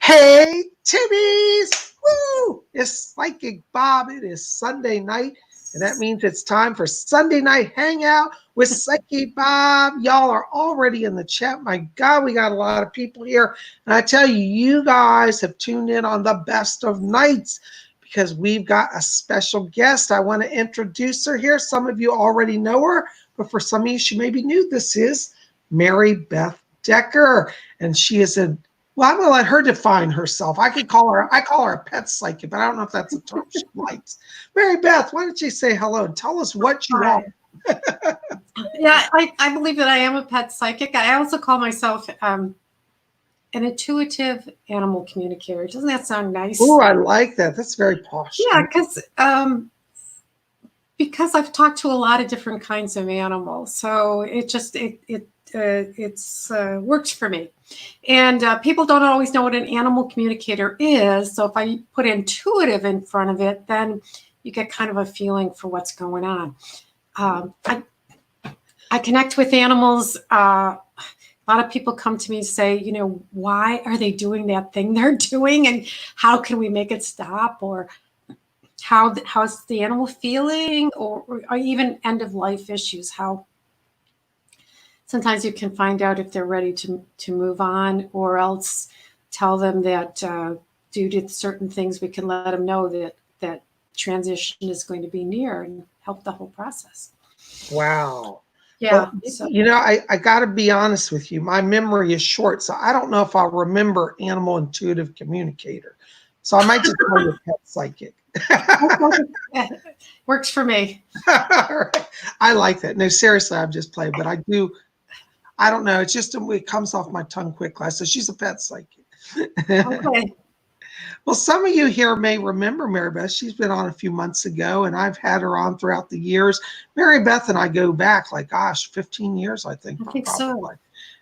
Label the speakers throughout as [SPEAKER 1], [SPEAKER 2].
[SPEAKER 1] Hey, Timmies! Woo! It's Psychic Bob. It is Sunday night, and that means it's time for Sunday night hangout with Psychic Bob. Y'all are already in the chat. My God, we got a lot of people here. And I tell you, you guys have tuned in on the best of nights because we've got a special guest. I want to introduce her here. Some of you already know her, but for some of you, she may be new. This is Maribeth Decker, and she is well, I'm going to let her define herself. I call her a pet psychic, but I don't know if that's a term she likes. Maribeth, why don't you say hello and tell us what you are?
[SPEAKER 2] Yeah, I believe that I am a pet psychic. I also call myself an intuitive animal communicator. Doesn't that sound nice?
[SPEAKER 1] Oh, I like that. That's very posh.
[SPEAKER 2] Yeah, because I've talked to a lot of different kinds of animals, so it works for me. And people don't always know what an animal communicator is. So if I put intuitive in front of it, then you get kind of a feeling for what's going on. I connect with animals. A lot of people come to me and say, you know, why are they doing that thing they're doing? And how can we make it stop? Or how's the animal feeling? Or even end of life issues, how sometimes you can find out if they're ready to move on, or else tell them that due to certain things, we can let them know that transition is going to be near and help the whole process.
[SPEAKER 1] Wow.
[SPEAKER 2] Yeah.
[SPEAKER 1] Well, you know, I got to be honest with you. My memory is short, so I don't know if I'll remember animal intuitive communicator. So I might just call you a pet psychic.
[SPEAKER 2] Works for me.
[SPEAKER 1] I like that. No, seriously, I'm just playing, but I don't know. It's just, it comes off my tongue quickly. So she's a pet psychic.
[SPEAKER 2] Okay.
[SPEAKER 1] Well, some of you here may remember Maribeth. She's been on a few months ago, and I've had her on throughout the years. Maribeth and I go back, like, gosh, 15 years, I think.
[SPEAKER 2] I think so.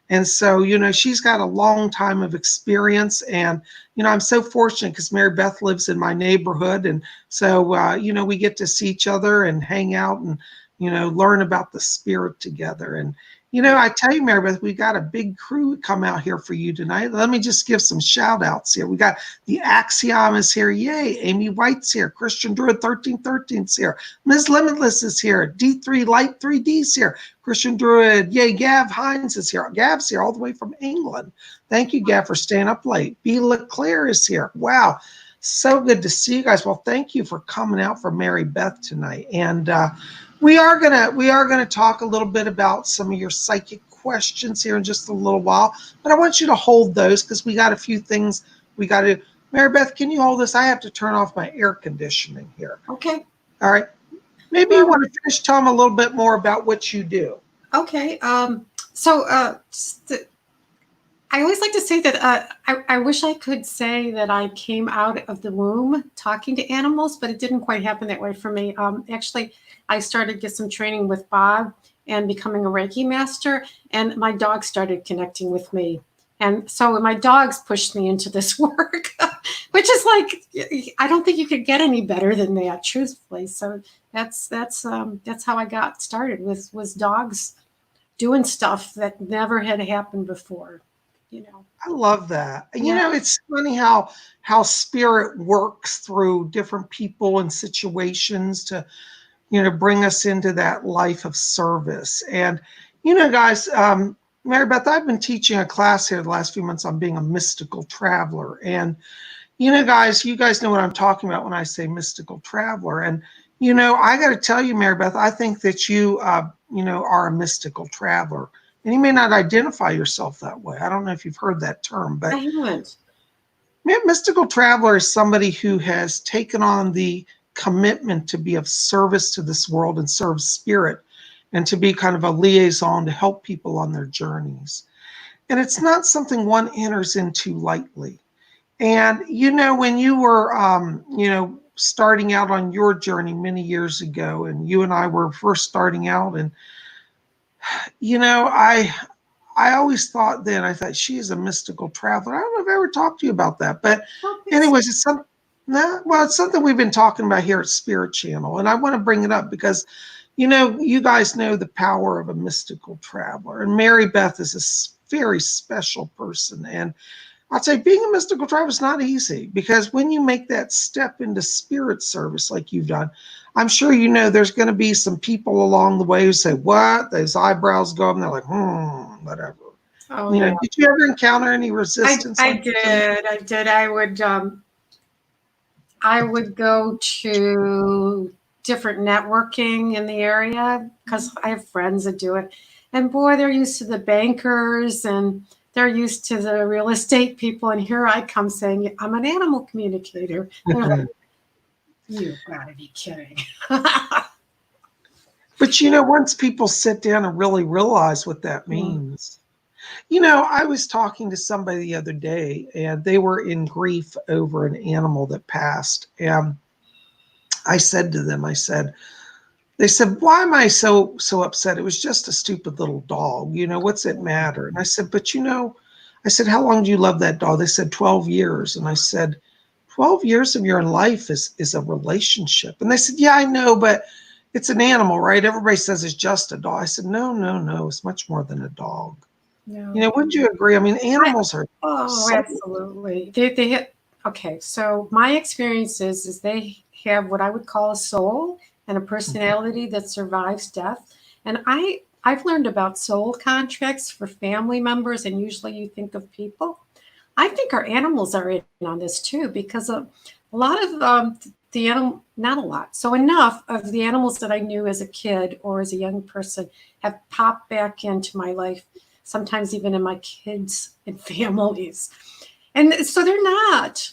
[SPEAKER 1] And so, you know, she's got a long time of experience. And, you know, I'm so fortunate because Maribeth lives in my neighborhood. And so, you know, we get to see each other and hang out and, you know, learn about the spirit together. And, you know, I tell you, Maribeth, we got a big crew come out here for you tonight. Let me just give some shout outs here. We got the Axiom is here. Yay. Amy White's here. Christian Druid 1313's here. Ms. Limitless is here. D3 Light 3D's here. Christian Druid. Yay. Gav Hines is here. Gav's here all the way from England. Thank you, Gav, for staying up late. B. LeClaire is here. Wow. So good to see you guys. Well, thank you for coming out for Maribeth tonight. And we are gonna talk a little bit about some of your psychic questions here in just a little while. But I want you to hold those because we got a few things we got to do. Maribeth, can you hold this? I have to turn off my air conditioning here.
[SPEAKER 2] Okay.
[SPEAKER 1] All right. Maybe you want to finish telling them a little bit more about what you do.
[SPEAKER 2] Okay. I always like to say that I wish I could say that I came out of the womb talking to animals, but it didn't quite happen that way for me. Actually, I started to get some training with Bob and becoming a Reiki master, and my dog started connecting with me. And so my dogs pushed me into this work, which is like, I don't think you could get any better than that, truthfully. So that's how I got started, was dogs doing stuff that never had happened before. You know,
[SPEAKER 1] I love that. Yeah. You know, it's funny how spirit works through different people and situations to, you know, bring us into that life of service. And, you know, guys, Maribeth, I've been teaching a class here the last few months on being a mystical traveler. And, you know, guys, you guys know what I'm talking about when I say mystical traveler. And, you know, I got to tell you, Maribeth, I think that you, you know, are a mystical traveler. And you may not identify yourself that way. I don't know if you've heard that term, but
[SPEAKER 2] I haven't.
[SPEAKER 1] Mystical traveler is somebody who has taken on the commitment to be of service to this world and serve spirit, and to be kind of a liaison to help people on their journeys. And it's not something one enters into lightly. And, you know, when you were, you know, starting out on your journey many years ago, and you and I were first starting out, and you know, I always thought then, I thought she is a mystical traveler. I don't know if I ever talked to you about that, but anyways, it's something we've been talking about here at Spirit Channel. And I want to bring it up because, you know, you guys know the power of a mystical traveler, and Maribeth is a very special person. And I'd say being a mystical tribe is not easy, because when you make that step into spirit service like you've done, I'm sure you know there's going to be some people along the way who say, what? Those eyebrows go up and they're like, whatever.
[SPEAKER 2] Oh, yeah.
[SPEAKER 1] Did you ever encounter any resistance?
[SPEAKER 2] I did. I would go to different networking in the area because I have friends that do it. And boy, they're used to the bankers and they're used to the real estate people. And here I come saying, I'm an animal communicator. They're like, you've got to be kidding.
[SPEAKER 1] But once people sit down and really realize what that means. I was talking to somebody the other day and they were in grief over an animal that passed. And I said to them, they said, why am I so upset? It was just a stupid little dog. What's it matter? And I said, but I said, how long do you love that dog? They said 12 years. And I said, 12 years of your life is a relationship. And they said, yeah, I know, but it's an animal, right? Everybody says it's just a dog. I said, no, it's much more than a dog.
[SPEAKER 2] No.
[SPEAKER 1] Wouldn't you agree? I mean, animals are.
[SPEAKER 2] Oh, absolutely. Okay. So my experience is they have what I would call a soul and a personality that survives death. And I've learned about soul contracts for family members, and usually you think of people. I think our animals are in on this too, because a lot of the animal, not a lot, so enough of the animals that I knew as a kid or as a young person have popped back into my life, sometimes even in my kids and families. And so they're not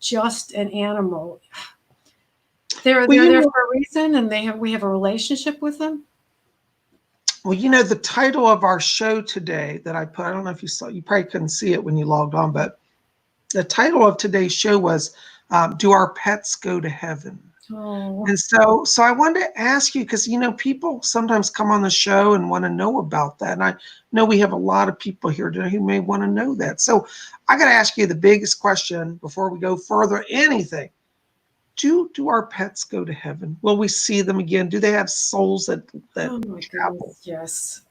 [SPEAKER 2] just an animal. They're there for a reason, and we have a relationship with them.
[SPEAKER 1] Well, the title of our show today that I put, I don't know if you saw, you probably couldn't see it when you logged on, but the title of today's show was, Do Our Pets Go to Heaven?
[SPEAKER 2] Oh.
[SPEAKER 1] And so I wanted to ask you, because, people sometimes come on the show and want to know about that. And I know we have a lot of people here today who may want to know that. So I got to ask you the biggest question before we go further, anything. Do our pets go to heaven? Will we see them again? Do they have souls that travel?
[SPEAKER 2] Yes.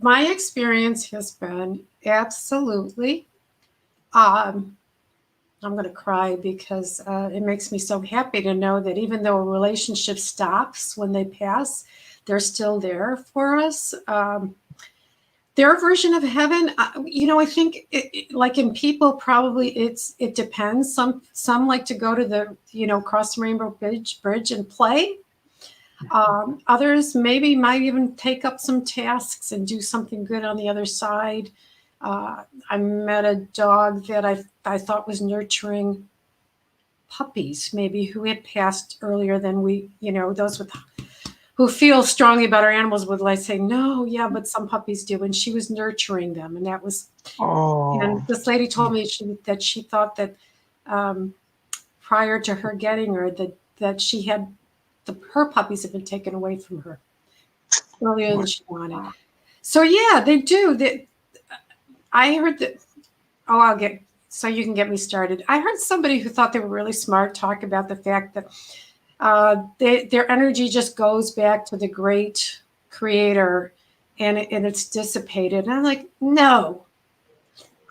[SPEAKER 2] My experience has been absolutely, I'm going to cry because it makes me so happy to know that even though a relationship stops when they pass, they're still there for us. Their version of heaven, I think like in people, probably it depends. Some like to go to the, cross the Rainbow Bridge and play. Others maybe might even take up some tasks and do something good on the other side. I met a dog that I thought was nurturing puppies, maybe, who had passed earlier than we, those who feel strongly about our animals would like say, no, yeah, but some puppies do. And she was nurturing them. And that was, and this lady told me that she thought that prior to her getting her, that she had, her puppies had been taken away from her earlier than she wanted. So yeah, they do. I heard that, so you can get me started. I heard somebody who thought they were really smart talk about the fact that their energy just goes back to the great creator and it's dissipated. And I'm like, no,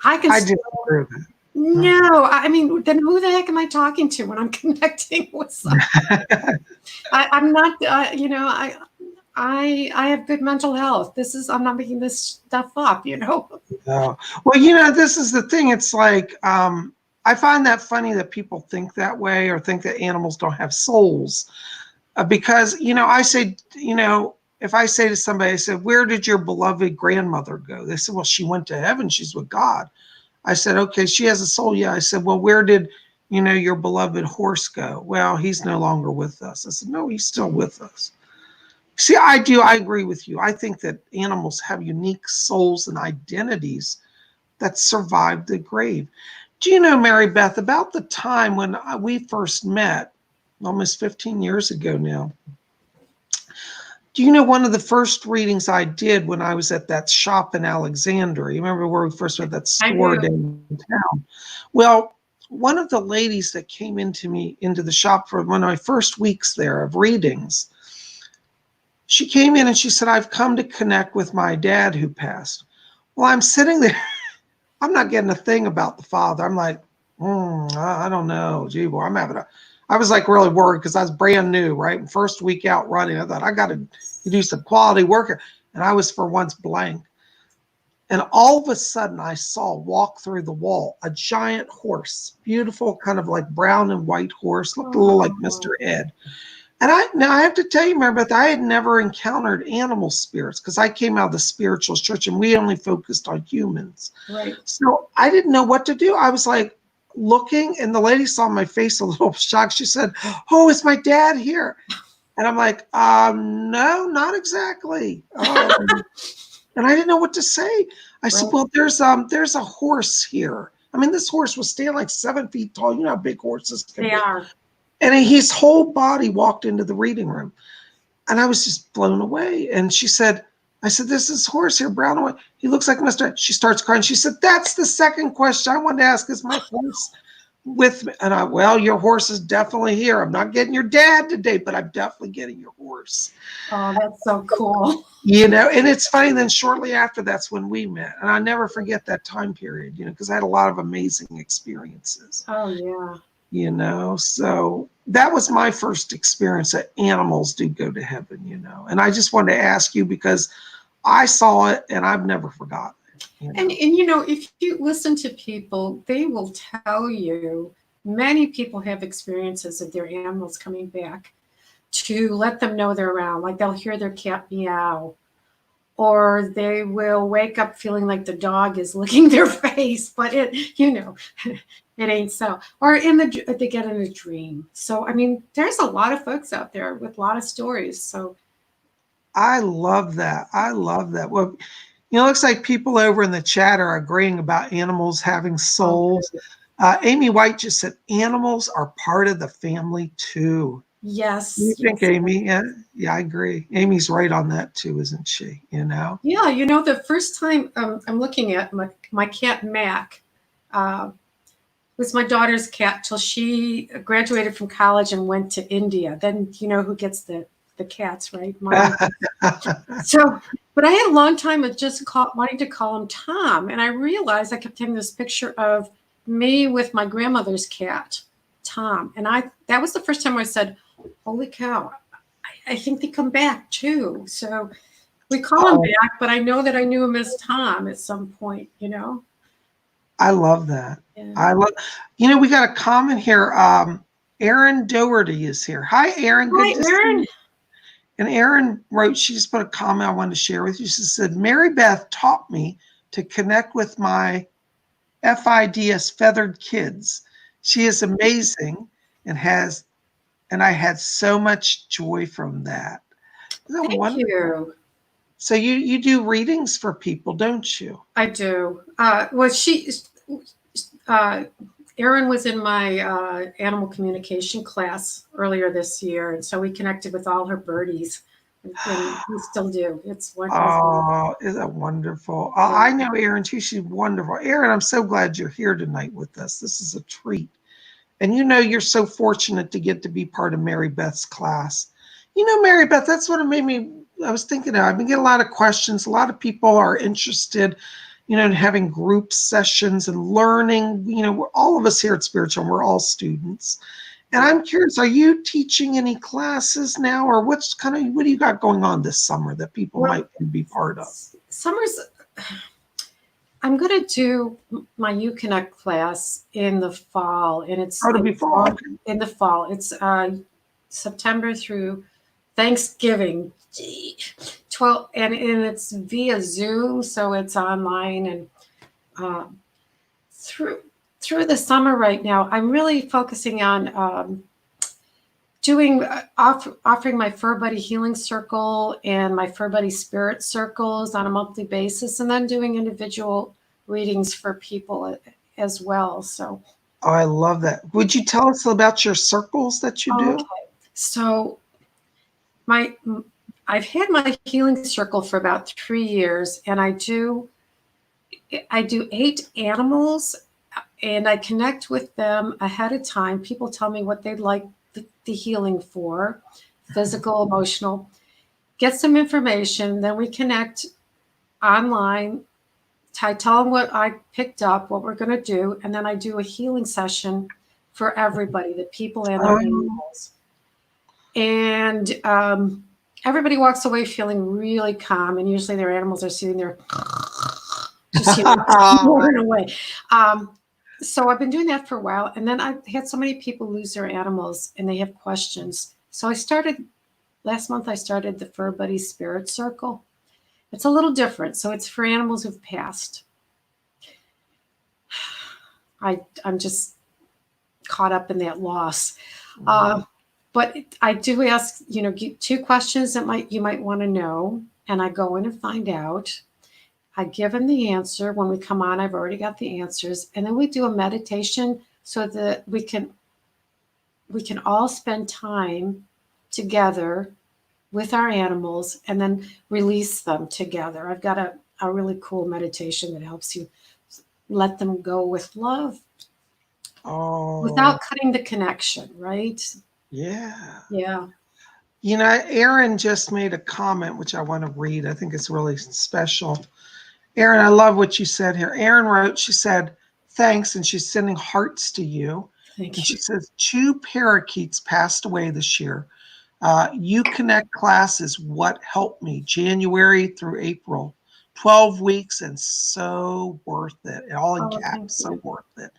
[SPEAKER 2] I disagree with that. No, I mean, then who the heck am I talking to when I'm connecting with someone? I'm not, I have good mental health. I'm not making this stuff up, No.
[SPEAKER 1] Well, this is the thing. It's like, I find that funny that people think that way or think that animals don't have souls. Because, I say, if I say to somebody, I said, where did your beloved grandmother go? They said, well, she went to heaven. She's with God. I said, okay, she has a soul. Yeah. I said, well, where did, your beloved horse go? Well, he's no longer with us. I said, no, he's still with us. See, I agree with you. I think that animals have unique souls and identities that survived the grave. Do you know, Maribeth, about the time when we first met, almost 15 years ago now, do you know one of the first readings I did when I was at that shop in Alexandria? You remember where we first went, that store downtown? Well, one of the ladies that came into the shop for one of my first weeks there of readings, she came in and she said, I've come to connect with my dad who passed. Well, I'm sitting there I'm not getting a thing about the father. I'm like, I don't know. Gee, boy, I was like really worried because I was brand new, right? And first week out running, I thought I got to do some quality work. And I was for once blank. And all of a sudden I saw walk through the wall, a giant horse, beautiful, kind of like brown and white horse, looked a little like Mr. Ed. And I have to tell you, Maribeth, I had never encountered animal spirits because I came out of the spiritualist church and we only focused on humans.
[SPEAKER 2] Right.
[SPEAKER 1] So I didn't know what to do. I was like looking, and the lady saw my face a little shocked. She said, "Oh, is my dad here?" And I'm like, no, not exactly. And I didn't know what to say. I said, well, there's a horse here. I mean, this horse was standing like 7 feet tall. You know how big horses can be.
[SPEAKER 2] They are.
[SPEAKER 1] And his whole body walked into the reading room. And I was just blown away. And I said, this is horse here, brown and white. He looks like Mr. She starts crying. She said, that's the second question I wanted to ask. Is my horse with me? And well, your horse is definitely here. I'm not getting your dad today, but I'm definitely getting your horse.
[SPEAKER 2] Oh, that's so cool.
[SPEAKER 1] You know, and it's funny, then shortly after, that's when we met. And I never forget that time period, you know, because I had a lot of amazing experiences.
[SPEAKER 2] Oh, yeah.
[SPEAKER 1] You know, so that was my first experience that animals do go to heaven, you know. And I just wanted to ask you because I saw it and I've never forgotten it. You know?
[SPEAKER 2] And you know, if you listen to people, they will tell you many people have experiences of their animals coming back to let them know they're around. Like they'll hear their cat meow, or they will wake up feeling like the dog is licking their face, but it, you know, it ain't so. Or they get in a dream. So, I mean, there's a lot of folks out there with a lot of stories. So
[SPEAKER 1] I love that. I love that. Well, you know, it looks like people over in the chat are agreeing about animals having souls. Amy White just said animals are part of the family too.
[SPEAKER 2] Yes.
[SPEAKER 1] You think, Amy? Yeah, I agree. Amy's right on that too, isn't she? You know?
[SPEAKER 2] Yeah, you know, the first time I'm looking at my cat Mac, was my daughter's cat till she graduated from college and went to India. Then you know who gets the cats, right? So, but I had a long time of just wanting to call him Tom, and I realized I kept having this picture of me with my grandmother's cat, Tom, and that was the first time I said, "Holy cow, I think they come back too." So we call him back, but I know that I knew him as Tom at some point, you know.
[SPEAKER 1] I love that.
[SPEAKER 2] Yeah.
[SPEAKER 1] You know, we got a comment here. Erin Doherty is here. Hi, Erin. Good to see you. And Erin wrote, she just put a comment I wanted to share with you. She said, Maribeth taught me to connect with my FIDS feathered kids. She is amazing and I had so much joy from that. Isn't that wonderful?
[SPEAKER 2] You.
[SPEAKER 1] So you do readings for people, don't you?
[SPEAKER 2] I do. Well, Erin was in my animal communication class earlier this year, and so we connected with all her birdies, and we still do. It's wonderful.
[SPEAKER 1] Oh, isn't that wonderful? Yeah. I know Erin too. She's wonderful. Erin, I'm so glad you're here tonight with us. This is a treat. And you know, you're so fortunate to get to be part of Maribeth's class. You know, Maribeth, that's what it made me, I was thinking, I've been getting a lot of questions. A lot of people are interested, you know, in having group sessions and learning. You know, all of us here at Spiritual, we're all students. And I'm curious, are you teaching any classes now, or what do you got going on this summer that people might be part of?
[SPEAKER 2] I'm going to do my UConnect class in the fall, and it's
[SPEAKER 1] in
[SPEAKER 2] the fall. It's September through Thanksgiving, 12, and it's via Zoom, so it's online. And through the summer right now, I'm really focusing on offering my Fur Buddy Healing Circle and my Fur Buddy Spirit Circles on a monthly basis, and then doing individual readings for people as well. So,
[SPEAKER 1] I love that. Would you tell us about your circles that you do?
[SPEAKER 2] Okay. So, I've had my healing circle for about 3 years, and I do 8 animals, and I connect with them ahead of time. People tell me what they'd like the healing for, physical, emotional, get some information, then we connect online I tell them what I picked up, what we're going to do, and then I do a healing session for everybody, the people and their animals. And everybody walks away feeling really calm, and usually their animals are sitting there just snoring away. So I've been doing that for a while, and then I've had so many people lose their animals, and they have questions. So last month I started the Fur Buddy Spirit Circle. It's a little different. So it's for animals who've passed. I'm just caught up in that loss. But I do ask, 2 questions that you might want to know, and I go in and find out. I give them the answer. When we come on, I've already got the answers. And then we do a meditation so that we can all spend time together with our animals and then release them together. I've got a really cool meditation that helps you let them go with love without cutting the connection, right?
[SPEAKER 1] Yeah.
[SPEAKER 2] Yeah.
[SPEAKER 1] Erin just made a comment, which I want to read. I think it's really special. Erin, I love what you said here. Erin wrote, she said, thanks, and she's sending hearts to you.
[SPEAKER 2] Thank you.
[SPEAKER 1] She says, 2 parakeets passed away this year. You Connect classes, what helped me, January through April, 12 weeks, and so worth it. All in caps, so worth it.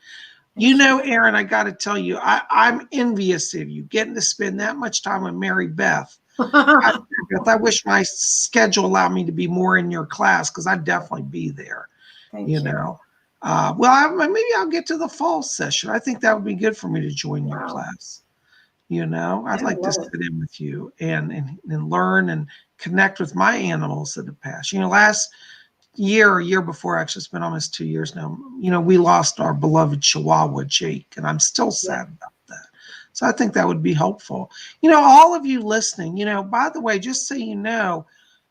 [SPEAKER 1] Erin, I got to tell you, I'm envious of you getting to spend that much time with Maribeth. I wish my schedule allowed me to be more in your class, because I'd definitely be there.
[SPEAKER 2] Thank you.
[SPEAKER 1] Maybe I'll get to the fall session. I think that would be good for me to join your class. I'd like to sit in with you and learn and connect with my animals that have passed. Last year before, actually, it's been almost 2 years now, we lost our beloved Chihuahua, Jake, and I'm still sad about that. So I think that would be helpful. All of you listening, by the way, just so you know,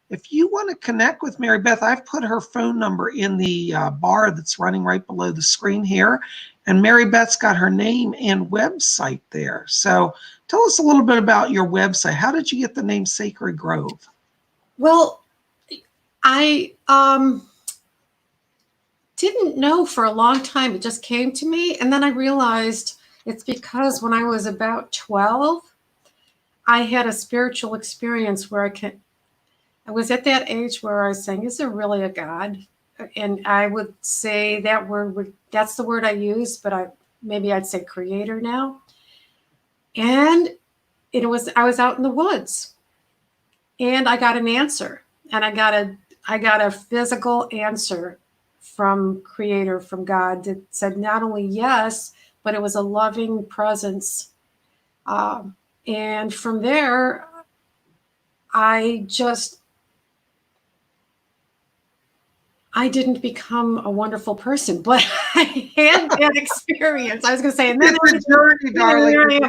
[SPEAKER 1] if you want to connect with Maribeth, I've put her phone number in the bar that's running right below the screen here. And Maribeth's got her name and website there. So tell us a little bit about your website. How did you get the name Sacred Grove?
[SPEAKER 2] Well, I didn't know for a long time. It just came to me. And then I realized it's because when I was about 12, I had a spiritual experience where I was at that age where I was saying, is there really a God? And I would say that's the word I use, but maybe I'd say creator now. And I was out in the woods, and I got an answer, and I got a physical answer from creator, from God, that said not only yes, but it was a loving presence. And from there, I didn't become a wonderful person, but I had that experience. I was going to say, and then
[SPEAKER 1] it's a journey, darling.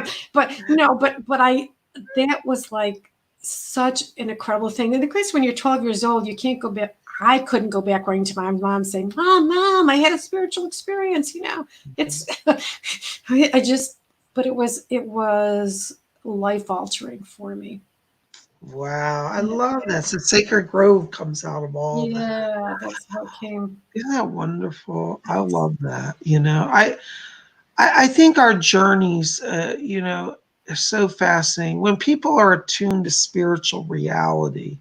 [SPEAKER 2] That was like such an incredible thing. And of course, when you're 12 years old, you can't go back. I couldn't go back running to my mom saying, "Oh, Mom, I had a spiritual experience." It's, but it was life altering for me.
[SPEAKER 1] Wow, I love that. So Sacred Grove comes out of all that.
[SPEAKER 2] Yeah, that's how it came.
[SPEAKER 1] Isn't that wonderful? I love that. I think our journeys, are so fascinating. When people are attuned to spiritual reality,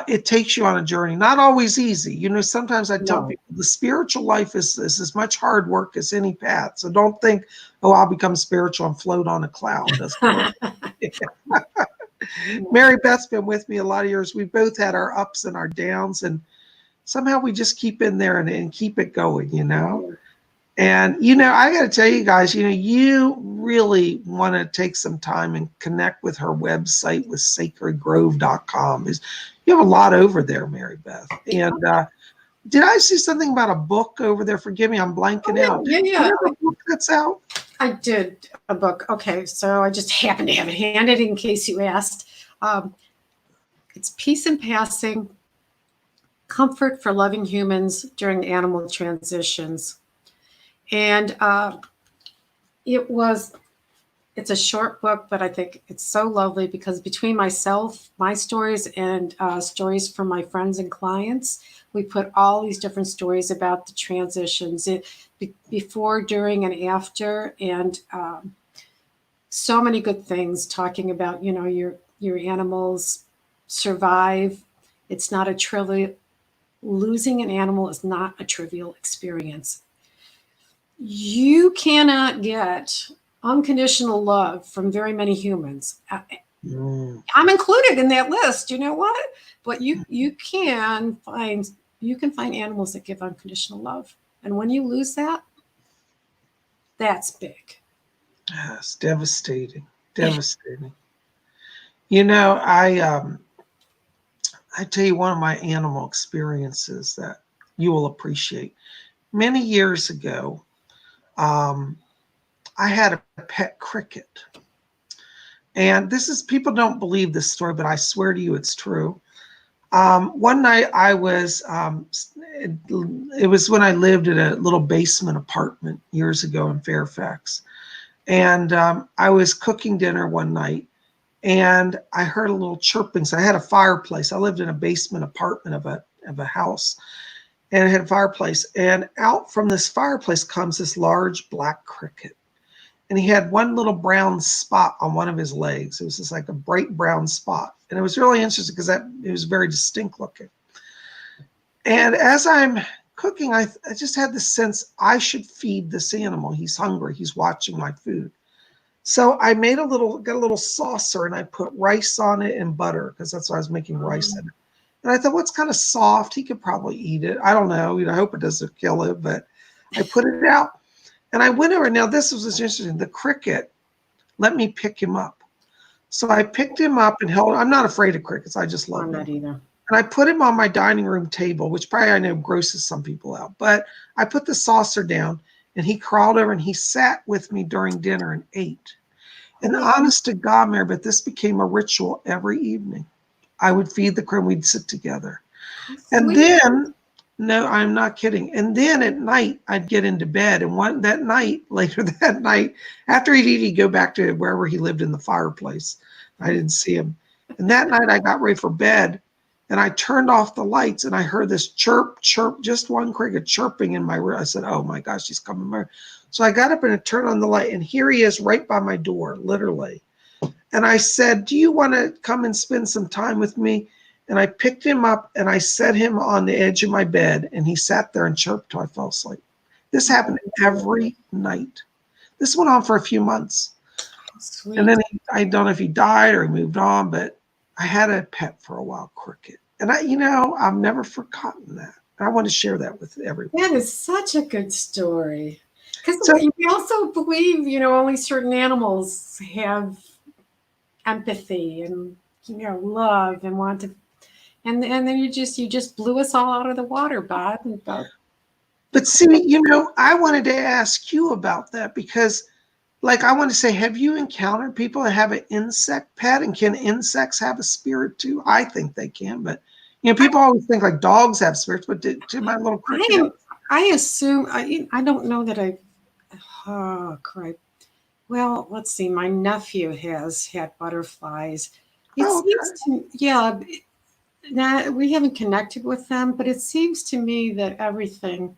[SPEAKER 1] it takes you on a journey. Not always easy. Sometimes I tell people the spiritual life is as much hard work as any path. So don't think, oh, I'll become spiritual and float on a cloud. Doesn't work. Maribeth's been with me a lot of years. We both had our ups and our downs, and somehow we just keep in there and keep it going, And, I got to tell you guys, you really want to take some time and connect with her website with sacredgrove.com. You have a lot over there, Maribeth. And did I see something about a book over there? Forgive me, I'm blanking out.
[SPEAKER 2] Yeah.
[SPEAKER 1] You have a book that's out?
[SPEAKER 2] I did a book. Okay, so I just happened to have it handed in case you asked. It's Peace in Passing, Comfort for Loving Humans During Animal Transitions. And it's a short book, but I think it's so lovely because between myself, my stories, and stories from my friends and clients, we put all these different stories about the transitions before, during, and after, and so many good things talking about, you know, your animals survive. It's not a trivial, losing an animal is not a trivial experience. You cannot get unconditional love from very many humans. I'm included in that list. You know what? But you can find animals that give unconditional love, and when you lose that, that's big.
[SPEAKER 1] Yes, devastating, devastating. You know, I tell you one of my animal experiences that you will appreciate. Many years ago, I had a pet cricket. And this is, people don't believe this story, but I swear to you it's true. One night I was, it was when I lived in a little basement apartment years ago in Fairfax. And I was cooking dinner one night and I heard a little chirping. So I had a fireplace. I lived in a basement apartment of a house, and it had a fireplace. And out from this fireplace comes this large black cricket. And he had one little brown spot on one of his legs. It was just like a bright brown spot. And it was really interesting because it was very distinct looking. And as I'm cooking, I just had this sense I should feed this animal. He's hungry. He's watching my food. So I got a little saucer and I put rice on it and butter because that's why I was making rice in it. And I thought, what's kind of soft? He could probably eat it. I don't know. I hope it doesn't kill it, but I put it out. And I went over. Now, this was interesting. The cricket let me pick him up. So I picked him up and held. I'm not afraid of crickets. I just love them.
[SPEAKER 2] I'm not either.
[SPEAKER 1] And I put him on my dining room table, which probably I know grosses some people out. But I put the saucer down, and he crawled over, and he sat with me during dinner and ate. And honest to God, Maribeth, this became a ritual every evening. I would feed the cricket, we'd sit together. And then, no, I'm not kidding. And then at night, I'd get into bed. And later that night, after he'd eat, he'd go back to wherever he lived in the fireplace. I didn't see him. And that night, I got ready for bed. And I turned off the lights. And I heard this chirp, chirp, just one cricket chirping in my room. I said, oh, my gosh, he's coming. So I got up and I turned on the light. And here he is right by my door, literally. And I said, do you want to come and spend some time with me? And I picked him up and I set him on the edge of my bed, and he sat there and chirped till I fell asleep. This happened every night. This went on for a few months.
[SPEAKER 2] Sweet.
[SPEAKER 1] And then I don't know if he died or he moved on, but I had a pet for a while, cricket. And I've never forgotten that. I want to share that with everyone.
[SPEAKER 2] That is such a good story. Because we also believe, only certain animals have empathy and, love and want to. And then you just blew us all out of the water, Bob.
[SPEAKER 1] But see, I wanted to ask you about that because, I want to say, have you encountered people that have an insect pet, and can insects have a spirit too? I think they can, but people always think like dogs have spirits, but to my little cricket,
[SPEAKER 2] I assume I don't know that oh, crap. Well, let's see. My nephew has had butterflies. Seems to, yeah. Now, we haven't connected with them, but it seems to me that everything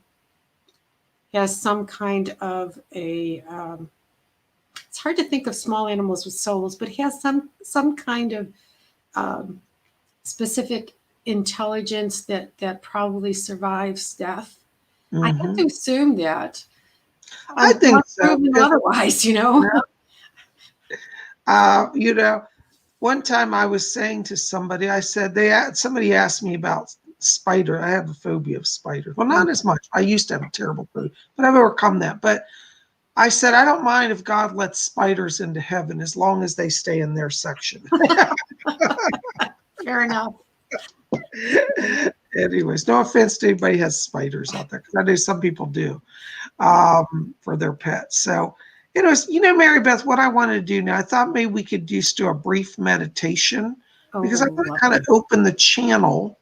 [SPEAKER 2] has some kind of a. It's hard to think of small animals with souls, but it has some kind of specific intelligence that probably survives death. Mm-hmm. I have to assume that.
[SPEAKER 1] I think so.
[SPEAKER 2] Otherwise,
[SPEAKER 1] One time I was saying to somebody, I said, somebody asked me about spider. I have a phobia of spiders. Well, not as much. I used to have a terrible phobia, but I've overcome that. But I said, I don't mind if God lets spiders into heaven as long as they stay in their section.
[SPEAKER 2] Fair enough.
[SPEAKER 1] Anyways, no offense to anybody who has spiders out there, because I know some people do for their pets. So, Maribeth, what I wanted to do now, I thought maybe we could just do a brief meditation because I want to kind of open the channel.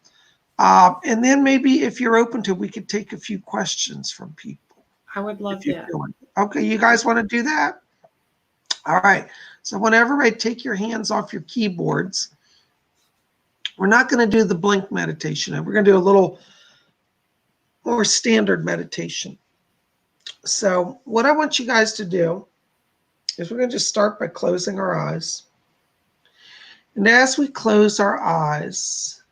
[SPEAKER 1] And then maybe if you're open to it, we could take a few questions from people.
[SPEAKER 2] I would love that.
[SPEAKER 1] Okay, you guys want to do that? All right. So whenever everybody take your hands off your keyboards, we're not going to do the blink meditation. We're going to do a little or standard meditation. So what I want you guys to do is we're going to just start by closing our eyes. And as we close our eyes,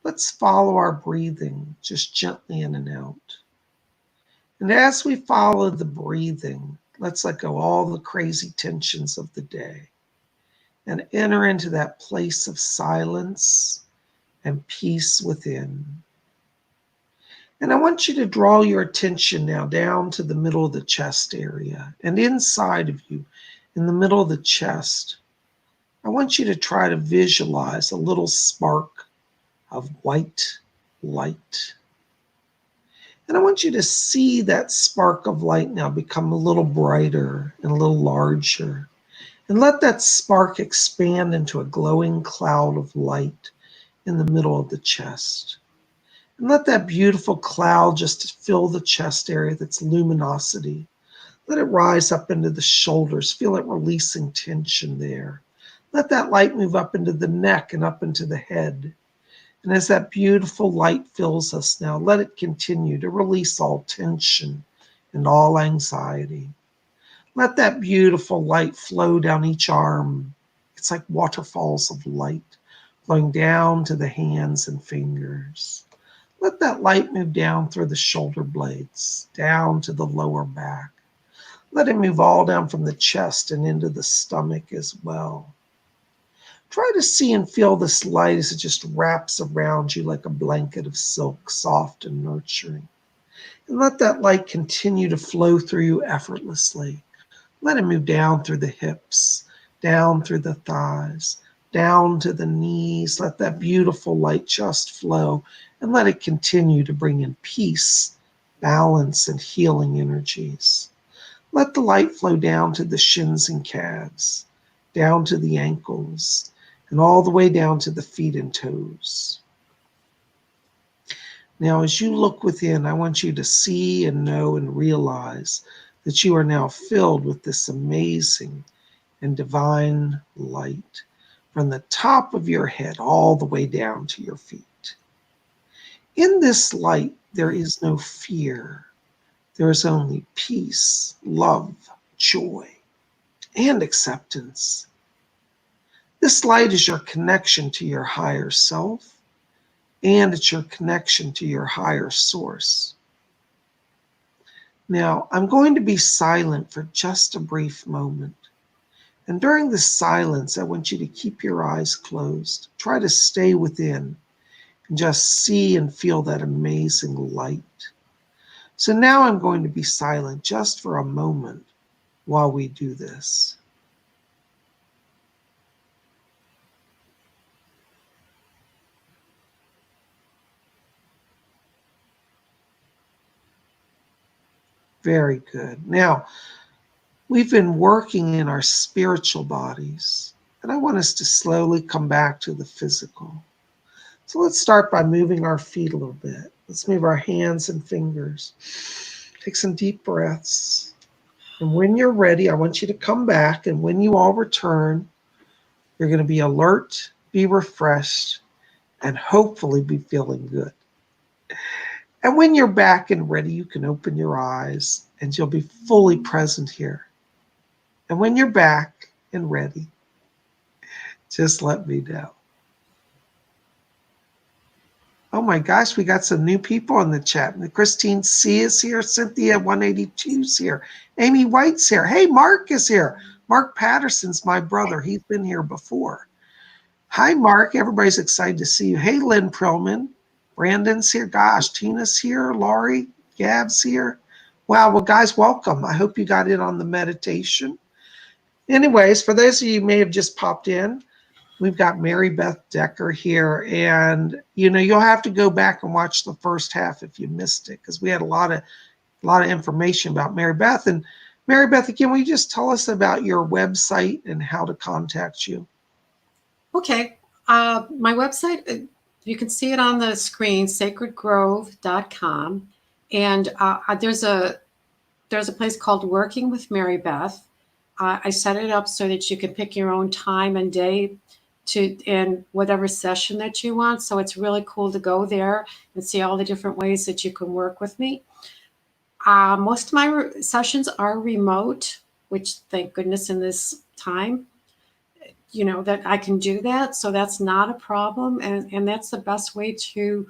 [SPEAKER 1] let's follow our breathing just gently in and out. And as we follow the breathing, let's let go all the crazy tensions of the day and enter into that place of silence and peace within. And I want you to draw your attention now down to the middle of the chest area. And inside of you, in the middle of the chest, I want you to try to visualize a little spark of white light. And I want you to see that spark of light now become a little brighter and a little larger. And let that spark expand into a glowing cloud of light in the middle of the chest. And let that beautiful cloud just fill the chest area, that's luminosity. Let it rise up into the shoulders. Feel it releasing tension there. Let that light move up into the neck and up into the head. And as that beautiful light fills us now, let it continue to release all tension and all anxiety. Let that beautiful light flow down each arm. It's like waterfalls of light flowing down to the hands and fingers. Let that light move down through the shoulder blades, down to the lower back. Let it move all down from the chest and into the stomach as well. Try to see and feel this light as it just wraps around you like a blanket of silk, soft and nurturing. And let that light continue to flow through you effortlessly. Let it move down through the hips, down through the thighs, down to the knees. Let that beautiful light just flow and let it continue to bring in peace, balance, and healing energies. Let the light flow down to the shins and calves, down to the ankles, and all the way down to the feet and toes. Now, as you look within, I want you to see and know and realize that you are now filled with this amazing and divine light from the top of your head all the way down to your feet. In this light, there is no fear. There is only peace, love, joy, and acceptance. This light is your connection to your higher self, and it's your connection to your higher source. Now, I'm going to be silent for just a brief moment. And during this silence, I want you to keep your eyes closed. Try to stay within and just see and feel that amazing light. So now I'm going to be silent just for a moment while we do this. Very good. Now, we've been working in our spiritual bodies, and I want us to slowly come back to the physical. So let's start by moving our feet a little bit. Let's move our hands and fingers. Take some deep breaths. And when you're ready, I want you to come back. And when you all return, you're going to be alert, be refreshed, and hopefully be feeling good. And when you're back and ready, you can open your eyes and you'll be fully present here. And when you're back and ready, just let me know. Oh my gosh, we got some new people in the chat. Christine C is here. Cynthia 182 is here. Amy White's here. Hey, Mark is here. Mark Patterson's my brother. He's been here before. Hi, Mark. Everybody's excited to see you. Hey, Lynn Prillman. Brandon's here. Gosh, Tina's here. Laurie, Gab's here. Wow, well, guys, welcome. I hope you got in on the meditation. Anyways, for those of you who may have just popped in, we've got Maribeth Decker here, and you'll have to go back and watch the first half if you missed it, because we had a lot of information about Maribeth. And Maribeth, again, will you just tell us about your website and how to contact you?
[SPEAKER 2] Okay, my website, you can see it on the screen, sacredgrove.com, and there's a place called Working with Maribeth. I set it up so that you can pick your own time and day in whatever session that you want. So it's really cool to go there and see all the different ways that you can work with me. Most of my sessions are remote, which thank goodness in this time, that I can do that. So that's not a problem. And that's the best way to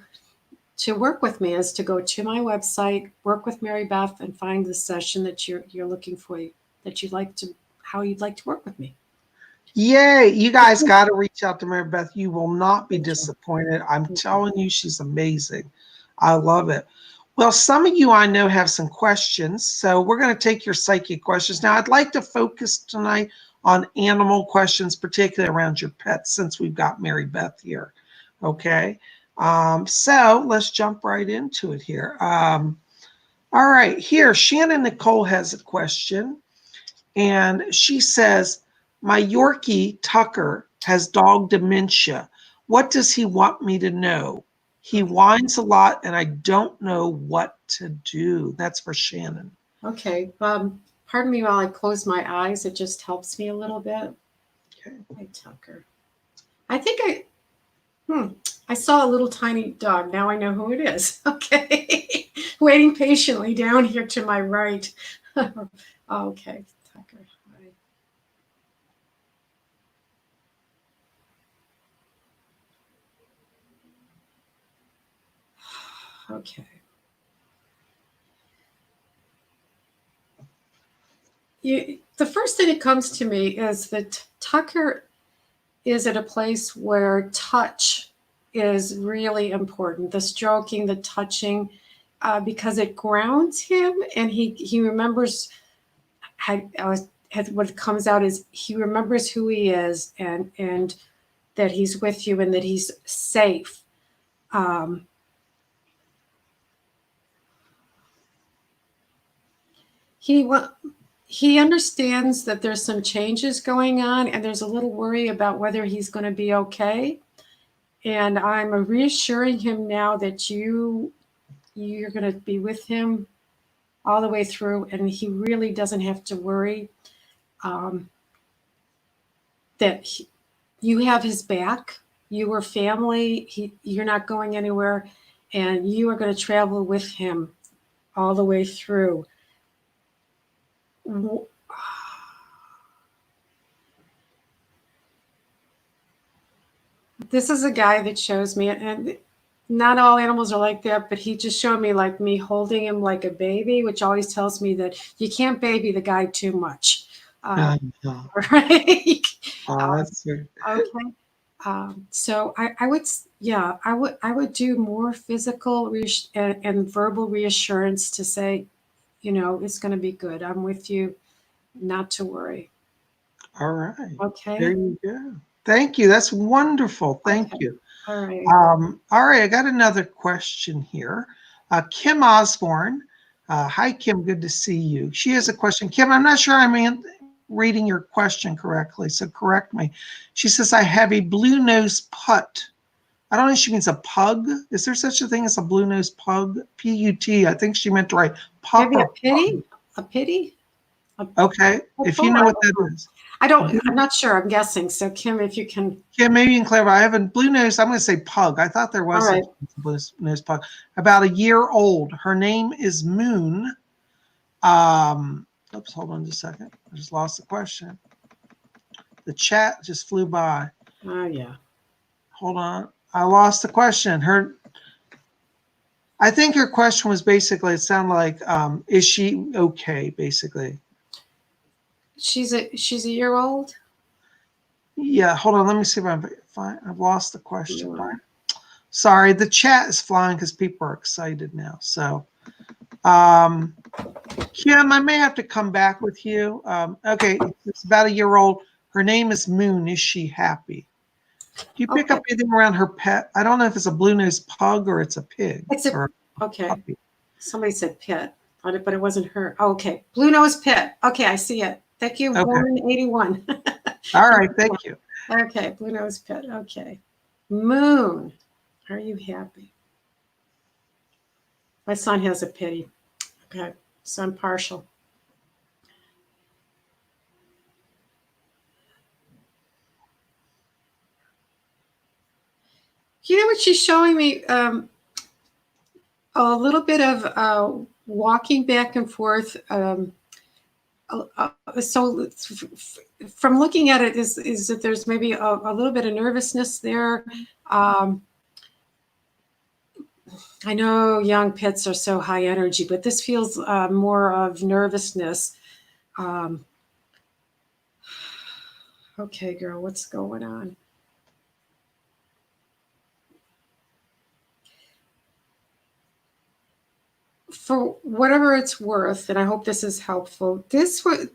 [SPEAKER 2] work with me, is to go to my website, work with Maribeth, and find the session that you're looking for, how you'd like to work with me.
[SPEAKER 1] Yay. You guys got to reach out to Maribeth. You will not be disappointed. I'm telling you, she's amazing. I love it. Well, some of you I know have some questions, so we're going to take your psychic questions. Now, I'd like to focus tonight on animal questions, particularly around your pets, since we've got Maribeth here. Okay. So let's jump right into it here. All right. Here, Shannon Nicole has a question, and she says, my Yorkie, Tucker, has dog dementia. What does he want me to know? He whines a lot, and I don't know what to do. That's for Shannon.
[SPEAKER 2] Okay. Pardon me while I close my eyes. It just helps me a little bit.
[SPEAKER 1] Okay.
[SPEAKER 2] Hey, Tucker. I think I saw a little tiny dog. Now I know who it is. Okay. Waiting patiently down here to my right. Okay, Tucker. Hi. Okay. The first thing that comes to me is that Tucker is at a place where touch is really important. The stroking, the touching, because it grounds him, and he remembers what comes out is he remembers who he is, and that he's with you and that he's safe. He understands that there's some changes going on, and there's a little worry about whether he's going to be okay. And I'm reassuring him now that you're going to be with him all the way through, and he really doesn't have to worry that you have his back. You are family. You're not going anywhere, and you are going to travel with him all the way through. This is a guy that shows me, and not all animals are like that, but he just showed me like me holding him like a baby, which always tells me that you can't baby the guy too much. Right?
[SPEAKER 1] That's good.
[SPEAKER 2] Okay. So I would do more physical and verbal reassurance to say, it's going to be good. I'm with you, not to worry.
[SPEAKER 1] All right.
[SPEAKER 2] Okay.
[SPEAKER 1] There you go. Thank you. That's wonderful. Thank you.
[SPEAKER 2] All right.
[SPEAKER 1] All right. I got another question here. Kim Osborne. Hi, Kim. Good to see you. She has a question. Kim, I'm not sure I'm reading your question correctly, so correct me. She says, I have a blue-nosed putt. I don't know if she means a pug. Is there such a thing as a blue-nosed pug? P-U-T. I think she meant to write pup.
[SPEAKER 2] Maybe a pity? A pity?
[SPEAKER 1] Okay. If you know what that is.
[SPEAKER 2] I'm not sure. I'm guessing. So, Kim, if you can.
[SPEAKER 1] Kim, maybe you can clarify. I have a blue nose. I'm going to say pug. I thought there was a blue nose pug. About a year old. Her name is Moon. Oops, hold on just a second. I just lost the question. The chat just flew by.
[SPEAKER 2] Oh, yeah.
[SPEAKER 1] Hold on. I lost the question. I think her question was basically, it sounded like, is she okay, basically?
[SPEAKER 2] She's a year old?
[SPEAKER 1] Yeah, hold on. Let me see if I've lost the question. Sorry, the chat is flying because people are excited now. So, Kim, I may have to come back with you. Okay, it's about a year old. Her name is Moon. Is she happy? Do you pick up anything around her pet? I don't know if it's a blue-nosed pug or it's a pig.
[SPEAKER 2] Okay. Puppy. Somebody said pit, but it wasn't her. Oh, okay. Blue-nosed pit. Okay, I see it. Thank you, Warren 81.
[SPEAKER 1] All right, thank you.
[SPEAKER 2] Okay, blue-nosed pit. Okay. Moon, are you happy? My son has a pity. Okay, so I'm partial. You know what she's showing me? A little bit of walking back and forth. So from looking at it is that there's maybe a little bit of nervousness there. I know young pets are so high energy, but this feels more of nervousness. Okay, girl, what's going on? For whatever it's worth, and I hope this is helpful,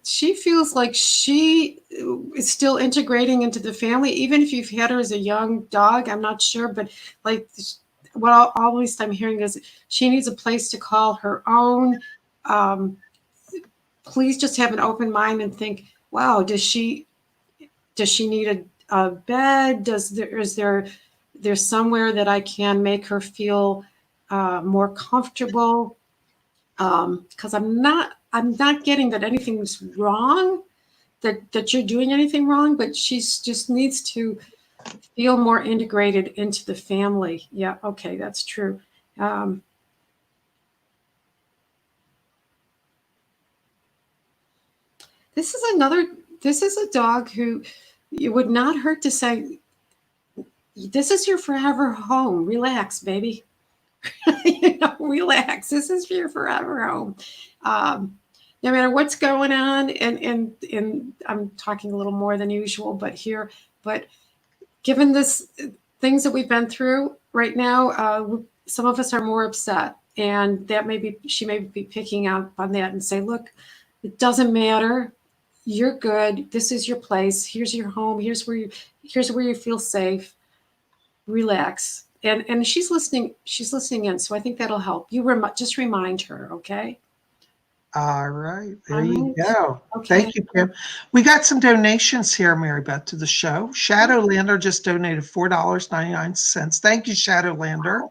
[SPEAKER 2] she feels like she is still integrating into the family, even if you've had her as a young dog. I'm not sure, but like what always I'm hearing is she needs a place to call her own. Please just have an open mind and think, wow, does she need a bed? Is there somewhere that I can make her feel more comfortable? Because I'm not getting that anything's wrong, that you're doing anything wrong, but she's just needs to feel more integrated into the family. Yeah, okay, that's true. This is a dog who it would not hurt to say, this is your forever home. Relax, baby. Relax. This is your forever home. No matter what's going on, and I'm talking a little more than usual, but given this things that we've been through right now, some of us are more upset, and she may be picking up on that and say, look, it doesn't matter. You're good. This is your place. Here's your home. Here's where you feel safe. Relax. And she's listening in, so I think that'll help. You just remind her, okay?
[SPEAKER 1] All right, there you go.
[SPEAKER 2] Okay.
[SPEAKER 1] Thank you, Kim. We got some donations here, Maribeth, to the show. Shadowlander just donated $4.99. Thank you, Shadowlander.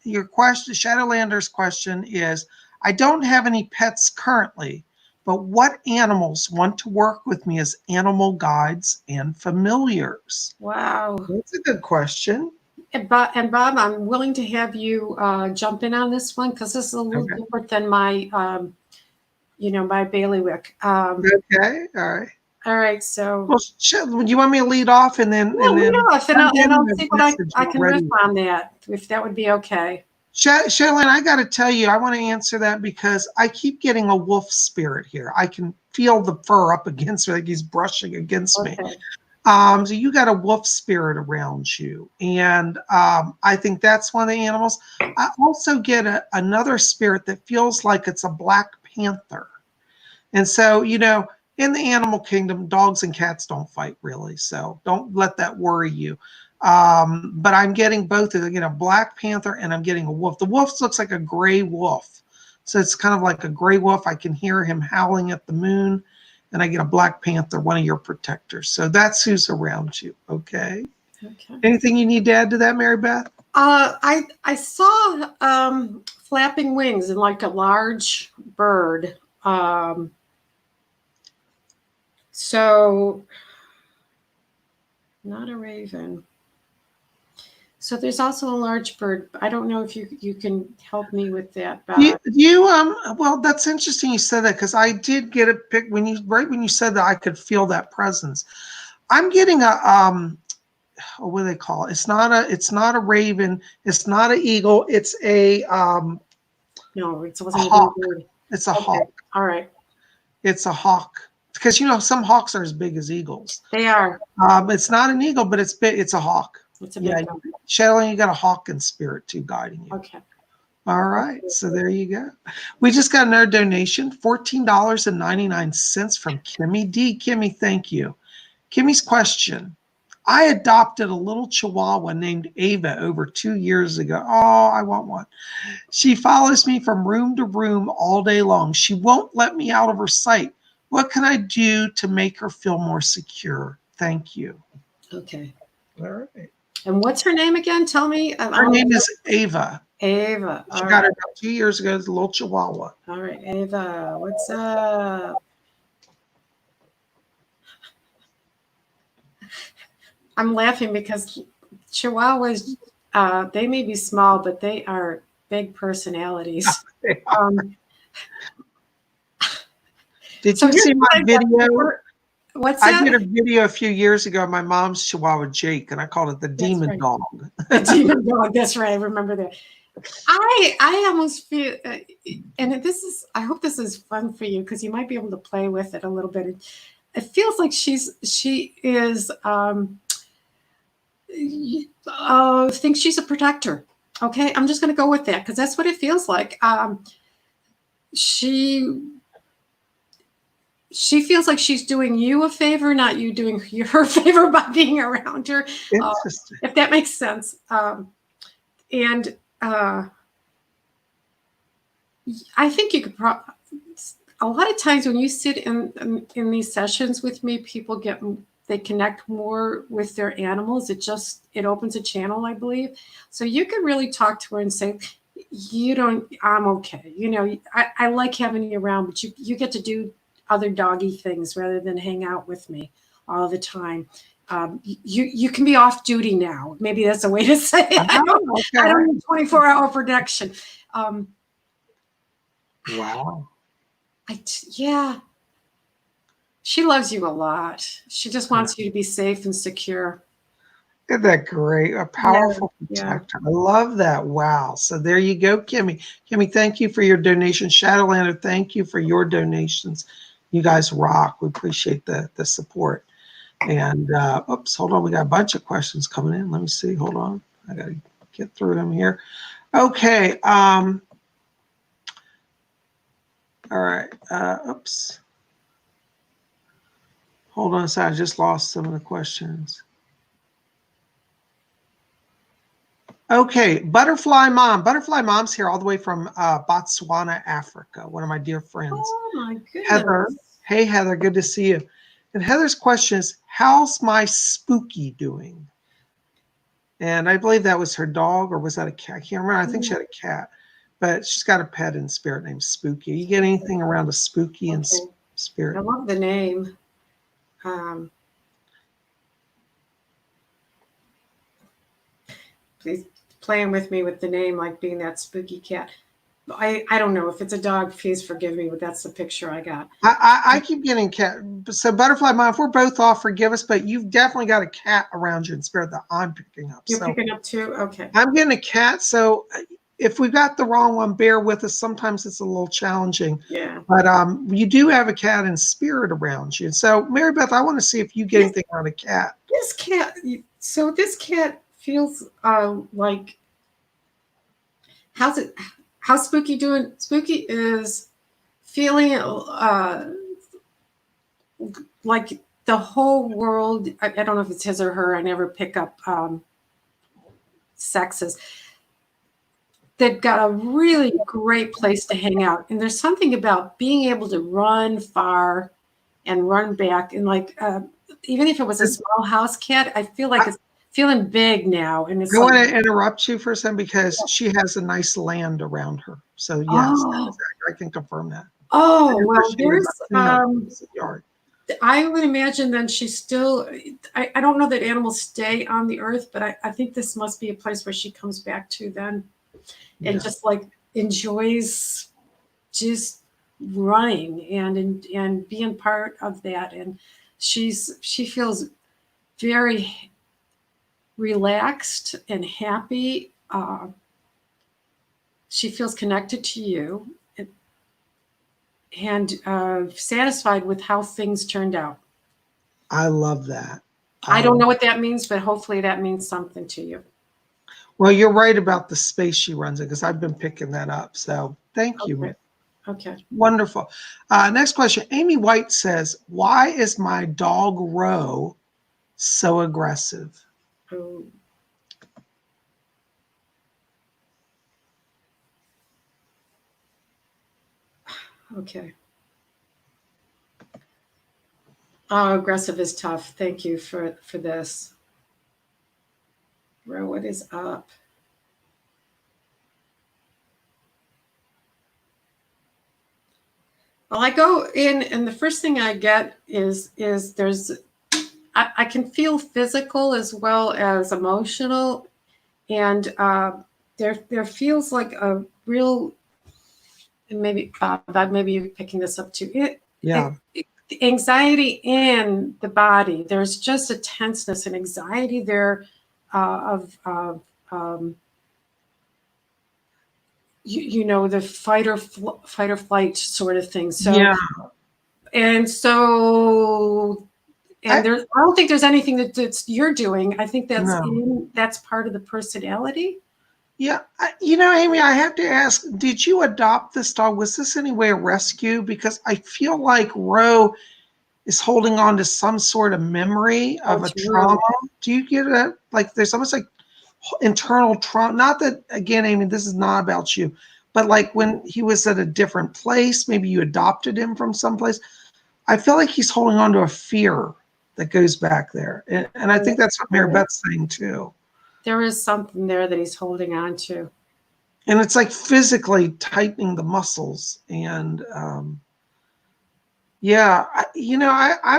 [SPEAKER 1] Your question, Shadowlander's question is, I don't have any pets currently, but what animals want to work with me as animal guides and familiars?
[SPEAKER 2] Wow.
[SPEAKER 1] That's a good question.
[SPEAKER 2] And Bob, I'm willing to have you jump in on this one, because this is a little different than my, my bailiwick.
[SPEAKER 1] Okay, all right.
[SPEAKER 2] All right, so.
[SPEAKER 1] Well, you want me to lead off and then?
[SPEAKER 2] Lead off, and I'll see what I can riff on that, if that would be okay.
[SPEAKER 1] Sherilyn, I got to tell you, I want to answer that because I keep getting a wolf spirit here. I can feel the fur up against me, like he's brushing against me. So you got a wolf spirit around you. And I think that's one of the animals. I also get another spirit that feels like it's a black panther. And so, in the animal kingdom, dogs and cats don't fight really. So don't let that worry you. But I'm getting both, Black Panther, and I'm getting a wolf. The wolf looks like a gray wolf. So it's kind of like a gray wolf. I can hear him howling at the moon, and I get a Black Panther, one of your protectors. So that's who's around you. Okay. Anything you need to add to that, Maribeth?
[SPEAKER 2] I saw flapping wings and like a large bird. So not a raven. So there's also a large bird. I don't know if you can help me with that.
[SPEAKER 1] Well, that's interesting you said that, because I did get a pic when you said that, I could feel that presence. I'm getting a what do they call it? It's not a raven. It's not an eagle. It's a
[SPEAKER 2] no, it wasn't
[SPEAKER 1] a hawk.
[SPEAKER 2] Bird.
[SPEAKER 1] It's a hawk.
[SPEAKER 2] All right.
[SPEAKER 1] It's a hawk, because some hawks are as big as eagles.
[SPEAKER 2] They are.
[SPEAKER 1] It's not an eagle, but it's big. It's a hawk.
[SPEAKER 2] It's a big one.
[SPEAKER 1] Shelley, you got a hawk in spirit too guiding you.
[SPEAKER 2] Okay.
[SPEAKER 1] All right. So there you go. We just got another donation, $14.99 from Kimmy D. Kimmy, thank you. Kimmy's question. I adopted a little Chihuahua named Ava over 2 years ago. Oh, I want one. She follows me from room to room all day long. She won't let me out of her sight. What can I do to make her feel more secure? Thank you.
[SPEAKER 2] Okay.
[SPEAKER 1] All right.
[SPEAKER 2] And what's her name again? Tell me.
[SPEAKER 1] Her name is Ava.
[SPEAKER 2] Ava.
[SPEAKER 1] She got her about 2 years ago as a little Chihuahua.
[SPEAKER 2] All right, Ava, what's up? I'm laughing because Chihuahuas, they may be small, but they are big personalities.
[SPEAKER 1] Did
[SPEAKER 2] So
[SPEAKER 1] you
[SPEAKER 2] here's
[SPEAKER 1] see my
[SPEAKER 2] what I got.
[SPEAKER 1] video?
[SPEAKER 2] What's
[SPEAKER 1] I
[SPEAKER 2] that?
[SPEAKER 1] did a video a few years ago of my mom's Chihuahua Jake, and I called it the demon
[SPEAKER 2] right.
[SPEAKER 1] dog.
[SPEAKER 2] The demon dog. That's right. I remember that. I almost feel, and this is, I hope this is fun for you because you might be able to play with it a little bit. It feels like she is, thinks she's a protector. Okay. I'm just going to go with that because that's what it feels like. She feels like she's doing you a favor, not you doing her favor by being around her.
[SPEAKER 1] Interesting.
[SPEAKER 2] If that makes sense. And I think you could a lot of times when you sit in these sessions with me, people they connect more with their animals. It opens a channel, I believe. So you could really talk to her and say, I'm okay. I like having you around, but you get to do other doggy things rather than hang out with me all the time. You can be off duty now. Maybe that's a way to say it. I don't need 24-hour protection.
[SPEAKER 1] Wow.
[SPEAKER 2] Yeah. She loves you a lot. She just wants you to be safe and secure.
[SPEAKER 1] Isn't that great? A powerful protector. I love that. Wow. So there you go, Kimmy. Kimmy, thank you for your donation. Shadowlander, thank you for your donations. You guys rock. We appreciate the support. And oops, hold on. We got a bunch of questions coming in. Let me see. Hold on. I got to get through them here. Okay. All right. Oops. Hold on a second. I just lost some of the questions. Okay, Butterfly Mom. Butterfly Mom's here all the way from Botswana, Africa. One of my dear friends.
[SPEAKER 2] Oh my goodness.
[SPEAKER 1] Heather. Hey, Heather. Good to see you. And Heather's question is, how's my Spooky doing? And I believe that was her dog, or was that a cat? I can't remember. I think she had a cat. But she's got a pet in spirit named Spooky. You get anything around a Spooky and spirit?
[SPEAKER 2] I love the name. Please playing with me with the name, like being that spooky cat. I don't know if it's a dog. Please forgive me, but that's the picture I got.
[SPEAKER 1] I keep getting cat. So Butterfly Mom, if we're both off, forgive us. But you've definitely got a cat around you in spirit that I'm picking up.
[SPEAKER 2] You're picking up too. Okay.
[SPEAKER 1] I'm getting a cat. So if we got the wrong one, bear with us. Sometimes it's a little challenging.
[SPEAKER 2] Yeah.
[SPEAKER 1] But you do have a cat in spirit around you. So Maribeth, I want to see if you get anything around a cat.
[SPEAKER 2] This cat. So this cat feels like. How's Spooky doing? Spooky is feeling like the whole world. I don't know if it's his or her. I never pick up sexes. They've got a really great place to hang out. And there's something about being able to run far and run back. And like, even if it was a small house cat, I feel like it's feeling big now. And it's
[SPEAKER 1] I want to interrupt you for a second because she has a nice land around her. So yes, I can confirm that.
[SPEAKER 2] Oh, well, there's,
[SPEAKER 1] yard.
[SPEAKER 2] I would imagine then she's still, I don't know that animals stay on the earth, but I think this must be a place where she comes back to then and just like enjoys just running and being part of that. And she feels very relaxed and happy. She feels connected to you and satisfied with how things turned out.
[SPEAKER 1] I love that.
[SPEAKER 2] I don't know what that means, but hopefully that means something to you.
[SPEAKER 1] Well, you're right about the space she runs in because I've been picking that up. So thank you.
[SPEAKER 2] Okay.
[SPEAKER 1] Wonderful. Next question. Amy White says, why is my dog Ro so aggressive?
[SPEAKER 2] Oh. Okay. Oh, aggressive is tough. Thank you for this. Ro, what is up? Well, I go in and the first thing I get is I can feel physical as well as emotional, and there feels like a real, maybe maybe you're picking this up too.
[SPEAKER 1] Yeah.
[SPEAKER 2] Anxiety in the body. There's just a tenseness and anxiety there of you know, the fight or flight sort of thing. So
[SPEAKER 1] Yeah.
[SPEAKER 2] and so and there's I don't think there's anything that's you're doing. I think that's part of the personality.
[SPEAKER 1] Yeah, Amy, I have to ask, did you adopt this dog? Was this any way a rescue? Because I feel like Ro is holding on to some sort of memory of a trauma. Do you get it? Like there's almost like internal trauma. Not that, again, Amy, this is not about you, but like when he was at a different place, maybe you adopted him from someplace. I feel like he's holding on to a fear that goes back there. And I think that's what Maribeth's saying too.
[SPEAKER 2] There is something there that he's holding on to.
[SPEAKER 1] And it's like physically tightening the muscles. And I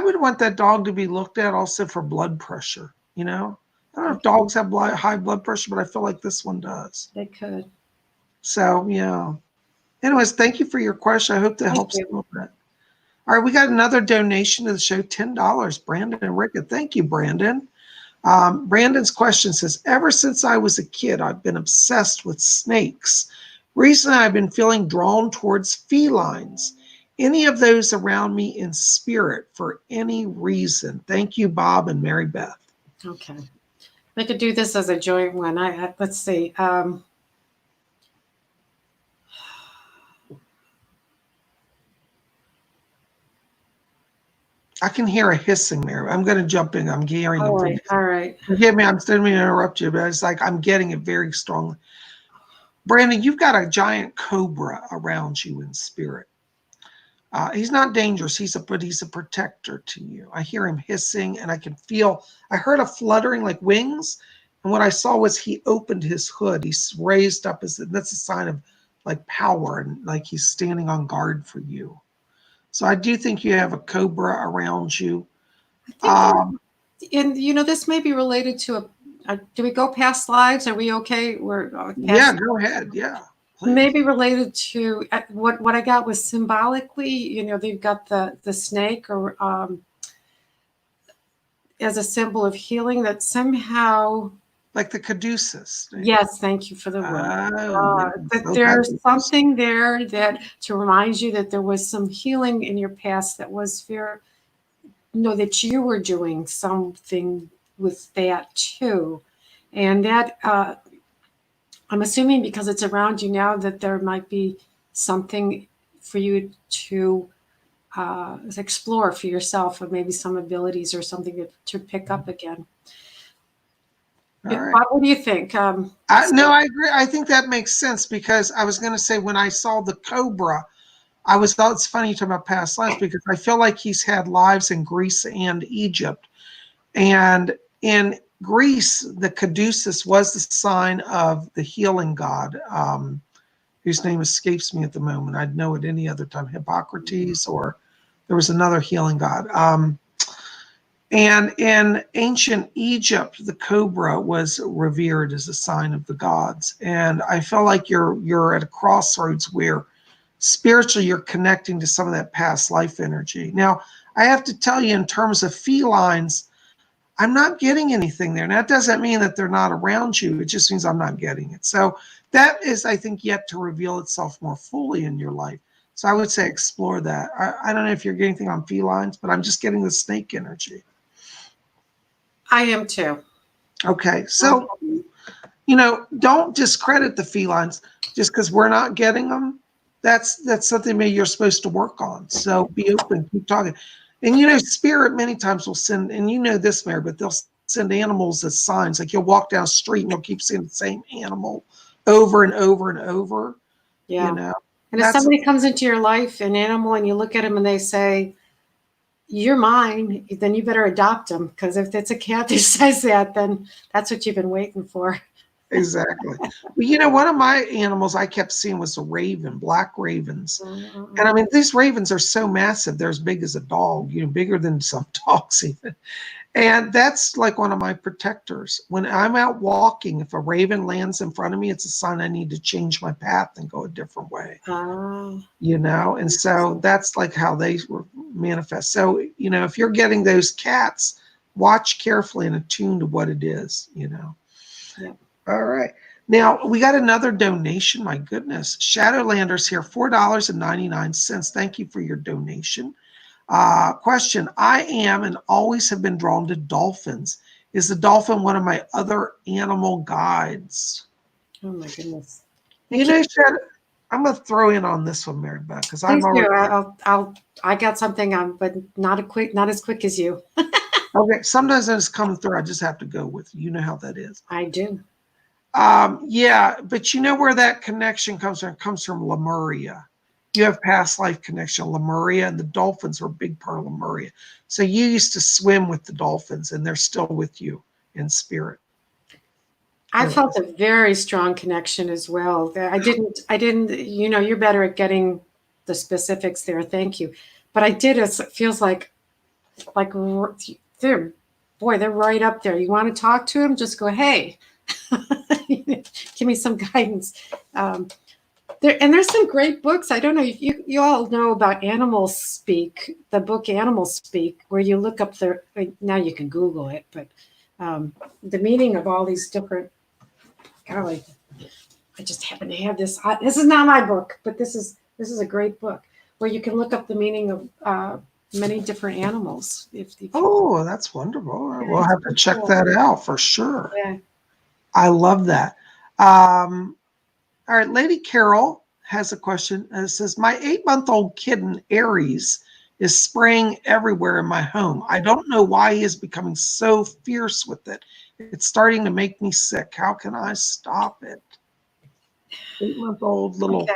[SPEAKER 1] would want that dog to be looked at also for blood pressure. I don't know if dogs have high blood pressure, but I feel like this one does.
[SPEAKER 2] They could.
[SPEAKER 1] So, yeah. Anyways, thank you for your question. I hope that helps a little bit. All right, we got another donation to the show, $10. Brandon and Ricka. Thank you, Brandon. Brandon's question says, ever since I was a kid, I've been obsessed with snakes. Recently, I've been feeling drawn towards felines. Any of those around me in spirit for any reason. Thank you, Bob and Maribeth.
[SPEAKER 2] Okay. I could do this as a joint one. Let's see.
[SPEAKER 1] I can hear a hissing there. I'm going to jump in. I'm hearing
[SPEAKER 2] all right. All right.
[SPEAKER 1] Forgive me. I'm still going to interrupt you, but it's like I'm getting it very strongly. Brandon, you've got a giant cobra around you in spirit. He's not dangerous. But he's a protector to you. I hear him hissing, and I heard a fluttering like wings. And what I saw was he opened his hood. He's raised up that's a sign of like power and like he's standing on guard for you. So I do think you have a cobra around you.
[SPEAKER 2] And this may be related to do we go past lives? Are we okay?
[SPEAKER 1] Yeah, go ahead. Yeah.
[SPEAKER 2] Please. Maybe related to what I got was symbolically, they've got the snake or as a symbol of healing that somehow.
[SPEAKER 1] Like the caduceus. Right?
[SPEAKER 2] Yes, thank you for the word. That there's something there that to remind you that there was some healing in your past that was that you were doing something with that too. And that I'm assuming because it's around you now that there might be something for you to explore for yourself, or maybe some abilities or something to pick up again. Right. What do you think?
[SPEAKER 1] No, I agree. I think that makes sense because I was going to say when I saw the cobra, it's funny you talk about past lives because I feel like he's had lives in Greece and Egypt. And in Greece, the caduceus was the sign of the healing god, whose name escapes me at the moment. I'd know it any other time, Hippocrates, or there was another healing god. And in ancient Egypt, the cobra was revered as a sign of the gods. And I feel like you're at a crossroads where spiritually you're connecting to some of that past life energy. Now, I have to tell you, in terms of felines, I'm not getting anything there. And that doesn't mean that they're not around you. It just means I'm not getting it. So that is, I think, yet to reveal itself more fully in your life. So I would say explore that. I don't know if you're getting anything on felines, but I'm just getting the snake energy.
[SPEAKER 2] I am too.
[SPEAKER 1] Okay. So, don't discredit the felines just because we're not getting them. That's something maybe you're supposed to work on. So be open, keep talking. And spirit many times will send, and this, Mary, but they'll send animals as signs. Like you'll walk down the street and you'll keep seeing the same animal over and over and over.
[SPEAKER 2] Yeah. And if somebody comes into your life, an animal, and you look at them and they say, "You're mine," then you better adopt them, because if it's a cat that says that, then that's what you've been waiting for.
[SPEAKER 1] Exactly. Well, one of my animals I kept seeing was a raven, black ravens. And I mean, these ravens are so massive. They're as big as a dog, bigger than some dogs even. And that's like one of my protectors. When I'm out walking, if a raven lands in front of me, it's a sign I need to change my path and go a different way. And so that's like how they manifest. So, if you're getting those cats, watch carefully and attune to what it is.
[SPEAKER 2] Yeah.
[SPEAKER 1] All right. Now we got another donation. My goodness. Shadowlanders here, $4.99. Thank you for your donation. Question. I am and always have been drawn to dolphins. Is the dolphin one of my other animal guides?
[SPEAKER 2] Oh my goodness.
[SPEAKER 1] Shadow, I'm going to throw in on this one, Maribeth, because I'm already.
[SPEAKER 2] I got something on, but not as quick as you.
[SPEAKER 1] Okay. Sometimes it's coming through. I just have to go with you. You know how that is.
[SPEAKER 2] I do.
[SPEAKER 1] Yeah, but you know where that connection comes from? It comes from Lemuria. You have past life connection, Lemuria, and the dolphins were a big part of Lemuria. So you used to swim with the dolphins, and they're still with you in spirit.
[SPEAKER 2] I felt a very strong connection as well. I didn't, you're better at getting the specifics there. Thank you. But I did, it feels like they're right up there. You want to talk to them? Just go, hey, give me some guidance. There's some great books. I don't know if you all know about Animal Speak, the book Animal Speak, where you look up now you can Google it, but the meaning of all these different, golly, I just happen to have this. This is not my book, but this is a great book where you can look up the meaning of many different animals.
[SPEAKER 1] Oh, that's wonderful. Yeah, we'll have to check that out for sure.
[SPEAKER 2] Yeah.
[SPEAKER 1] I love that. All right, Lady Carol has a question. It says, my 8-month-old kitten, Aries, is spraying everywhere in my home. I don't know why he is becoming so fierce with it. It's starting to make me sick. How can I stop it? 8-month-old little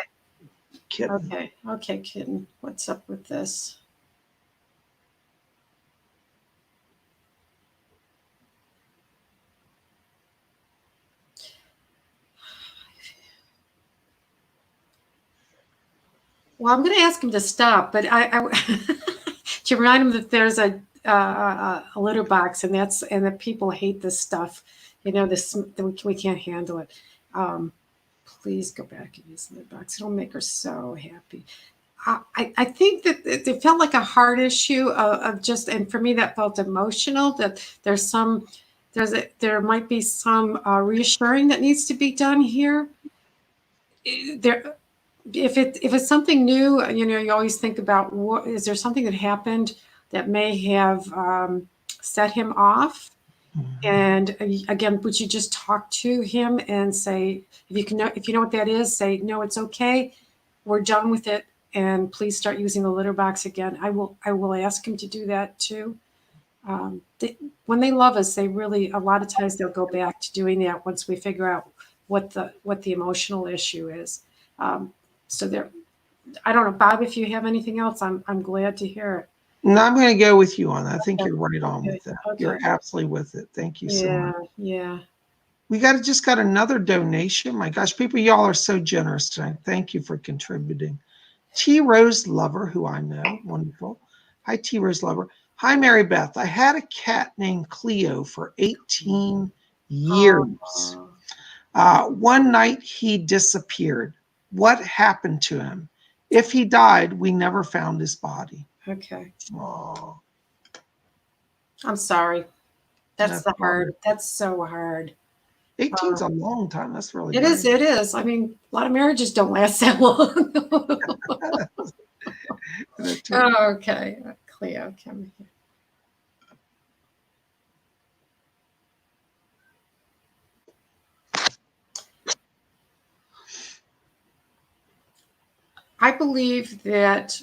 [SPEAKER 1] kitten.
[SPEAKER 2] Okay, kitten. What's up with this? Well, I'm going to ask him to stop, but I to remind him that there's a litter box, and that people hate this stuff. We can't handle it. Please go back and use the litter box. It'll make her so happy. I think that it felt like a heart issue of just, and for me that felt emotional. That there might be some reassuring that needs to be done here. If it's something new, you always think about is there something that happened that may have set him off? And again, would you just talk to him and say, if you know what that is, say, no, it's okay, we're done with it, and please start using the litter box again. I will ask him to do that too. When they love us, they really, a lot of times they'll go back to doing that once we figure out what the emotional issue is. So there, I don't know, Bob, if you have anything else, I'm glad to hear it.
[SPEAKER 1] No, I'm going to go with you on that. I think you're right on with that. Okay. You're absolutely with it. Thank you so much.
[SPEAKER 2] Yeah.
[SPEAKER 1] We just got another donation. My gosh, people, y'all are so generous tonight. Thank you for contributing. T. Rose Lover, who I know, wonderful. Hi, T. Rose Lover. Hi, Maribeth. I had a cat named Cleo for 18 years. One night he disappeared. What happened to him? If he died, we never found his body.
[SPEAKER 2] Okay.
[SPEAKER 1] Oh.
[SPEAKER 2] I'm sorry. That's so hard.
[SPEAKER 1] 18's a long time. That's really
[SPEAKER 2] it is. I mean, a lot of marriages don't last that long. Okay. Cleo, come here. I believe that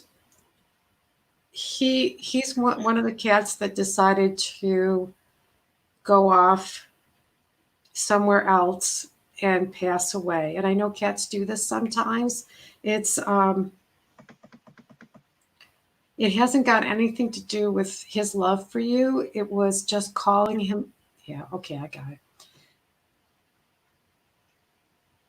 [SPEAKER 2] he's one of the cats that decided to go off somewhere else and pass away. And I know cats do this sometimes. It hasn't got anything to do with his love for you. It was just calling him. Yeah, okay, I got it.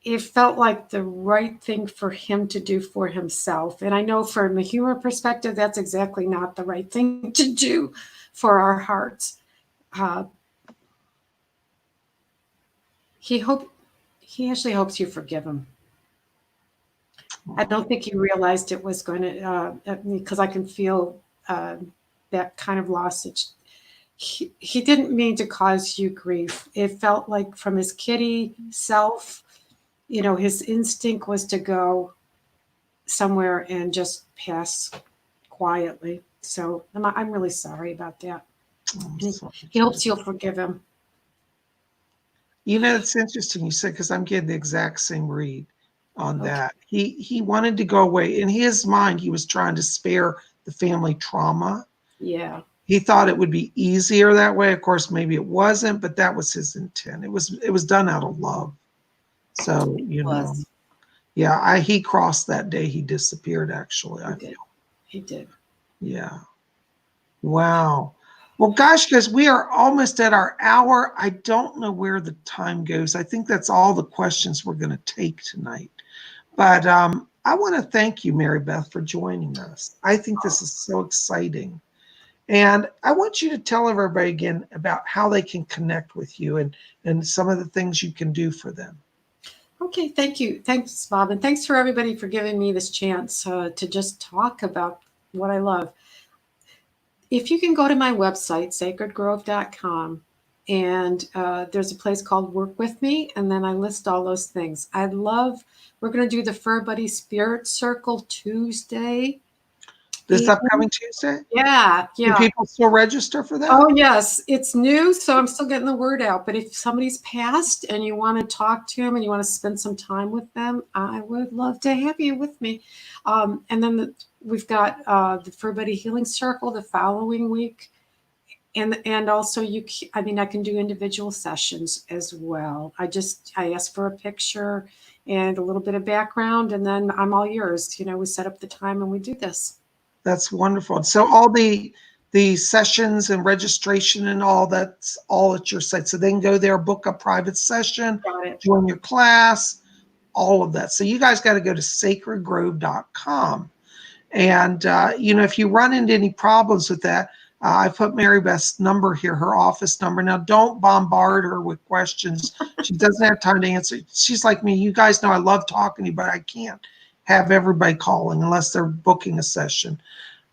[SPEAKER 2] it felt like the right thing for him to do for himself. And I know from a humor perspective, that's exactly not the right thing to do for our hearts. Uh, he actually hopes you forgive him. I don't think he realized it was going to, because I can feel that kind of loss. He didn't mean to cause you grief. It felt like from his kitty self, his instinct was to go somewhere and just pass quietly. So I'm really sorry about that. He hopes you'll forgive him.
[SPEAKER 1] It's interesting you said, because I'm getting the exact same read on that. He wanted to go away. In his mind, he was trying to spare the family trauma.
[SPEAKER 2] Yeah.
[SPEAKER 1] He thought it would be easier that way. Of course, maybe it wasn't, but that was his intent. It was done out of love. So, yeah, he crossed that day. He disappeared, actually.
[SPEAKER 2] He did.
[SPEAKER 1] Yeah. Wow. Well, gosh, guys, we are almost at our hour. I don't know where the time goes. I think that's all the questions we're going to take tonight. But I want to thank you, Maribeth, for joining us. I think this is so exciting. And I want you to tell everybody again about how they can connect with you and some of the things you can do for them.
[SPEAKER 2] Okay, thank you. Thanks, Bob. And thanks for everybody for giving me this chance to just talk about what I love. If you can go to my website, sacredgrove.com, and there's a place called Work With Me, and then I list all those things. we're going to do the Fur Buddy Spirit Circle Tuesday.
[SPEAKER 1] This upcoming Tuesday?
[SPEAKER 2] Yeah.
[SPEAKER 1] Do people still register for that?
[SPEAKER 2] Oh, yes. It's new, so I'm still getting the word out. But if somebody's passed and you want to talk to them and you want to spend some time with them, I would love to have you with me. And then we've got the Fur Buddy Healing Circle the following week. And also I can do individual sessions as well. I ask for a picture and a little bit of background, and then I'm all yours. We set up the time and we do this.
[SPEAKER 1] That's wonderful. So all the sessions and registration and all that's all at your site. So they can go there, book a private session, join your class, all of that. So you guys got to go to sacredgrove.com. And, if you run into any problems with that, I put Maribeth's number here, her office number. Now, don't bombard her with questions. She doesn't have time to answer. She's like me. You guys know I love talking to you, but I can't have everybody calling unless they're booking a session.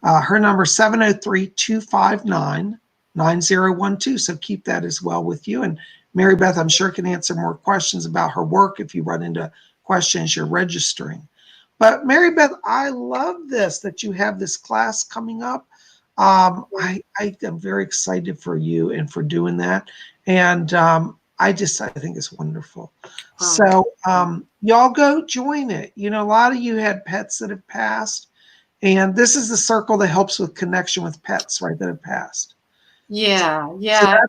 [SPEAKER 1] Her number is 703-259-9012. So keep that as well with you. And Maribeth, I'm sure, can answer more questions about her work if you run into questions you're registering. But Maribeth, I love this, that you have this class coming up. I am very excited for you and for doing that. And I think it's wonderful. So y'all go join it. A lot of you had pets that have passed. And this is the circle that helps with connection with pets, right, that have passed.
[SPEAKER 2] Yeah.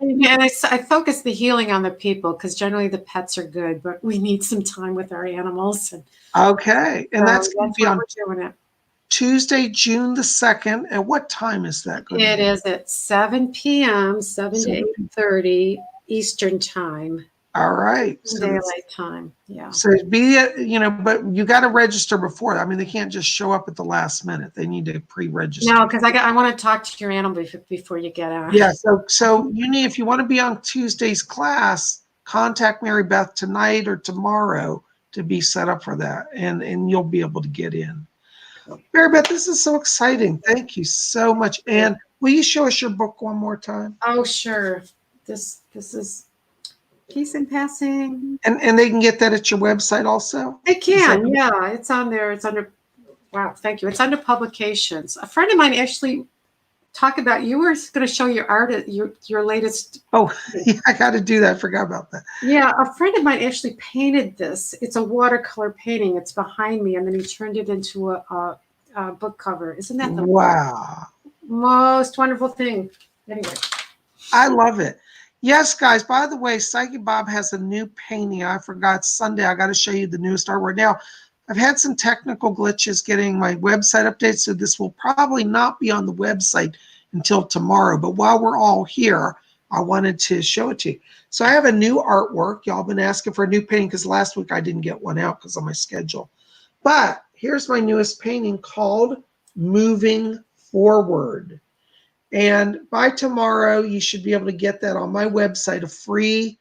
[SPEAKER 2] And I focus the healing on the people because generally the pets are good, but we need some time with our animals.
[SPEAKER 1] Okay. And that's going to be on
[SPEAKER 2] doing it.
[SPEAKER 1] Tuesday, June the 2nd. At what time is that going to be?
[SPEAKER 2] It is at 7 p.m., 7 to 8:30 Eastern time.
[SPEAKER 1] All right.
[SPEAKER 2] Daylight time. Yeah.
[SPEAKER 1] So but you got to register before. They can't just show up at the last minute. They need to pre-register.
[SPEAKER 2] No, because I want to talk to your animal before you get out.
[SPEAKER 1] Yeah. So if you want to be on Tuesday's class, contact Maribeth tonight or tomorrow to be set up for that, and you'll be able to get in. Maribeth, this is so exciting. Thank you so much. And will you show us your book one more time?
[SPEAKER 2] Oh, sure. This is Peace in Passing.
[SPEAKER 1] And they can get that at your website also?
[SPEAKER 2] They can, yeah. It's on there. It's under, wow, thank you. It's under publications. A friend of mine actually talked about, you were going to show your art, your latest.
[SPEAKER 1] Oh, yeah, I got to do that. I forgot about that.
[SPEAKER 2] Yeah, a friend of mine actually painted this. It's a watercolor painting. It's behind me, and then he turned it into a book cover. Isn't that the most wonderful thing? Anyway.
[SPEAKER 1] I love it. Yes, guys, by the way, Psychic Bob has a new painting. I forgot Sunday. I got to show you the newest artwork. Now, I've had some technical glitches getting my website updated, so this will probably not be on the website until tomorrow. But while we're all here, I wanted to show it to you. So I have a new artwork. Y'all been asking for a new painting because last week I didn't get one out because of my schedule. But here's my newest painting called Moving Forward. And by tomorrow, you should be able to get that on my website, a free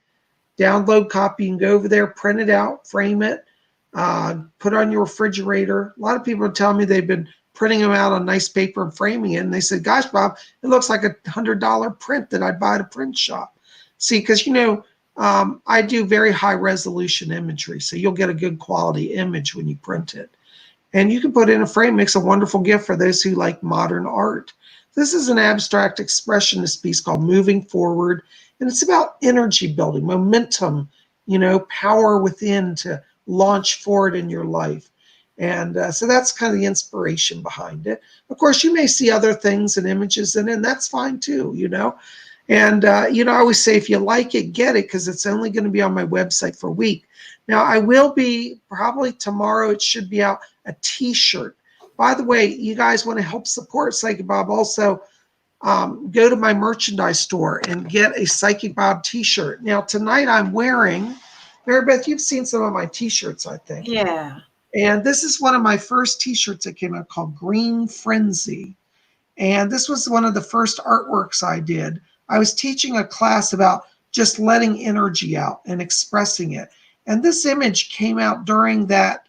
[SPEAKER 1] download copy. You can go over there, print it out, frame it, put it on your refrigerator. A lot of people are telling me they've been printing them out on nice paper and framing it. And they said, gosh, Bob, it looks like $100 print that I'd buy at a print shop. See, because, I do very high resolution imagery. So you'll get a good quality image when you print it. And you can put it in a frame. It makes a wonderful gift for those who like modern art. This is an abstract expressionist piece called Moving Forward. And it's about energy building, momentum, power within to launch forward in your life. And so that's kind of the inspiration behind it. Of course, you may see other things and images in it, and that's fine too, And, I always say, if you like it, get it, because it's only going to be on my website for a week. Now, I will be, probably tomorrow, it should be out, a t-shirt. By the way, you guys want to help support Psychic Bob, also go to my merchandise store and get a Psychic Bob t-shirt. Now, tonight I'm wearing, Maribeth, you've seen some of my t-shirts, I think.
[SPEAKER 2] Yeah.
[SPEAKER 1] And this is one of my first t-shirts that came out called Green Frenzy. And this was one of the first artworks I did. I was teaching a class about just letting energy out and expressing it. And this image came out during that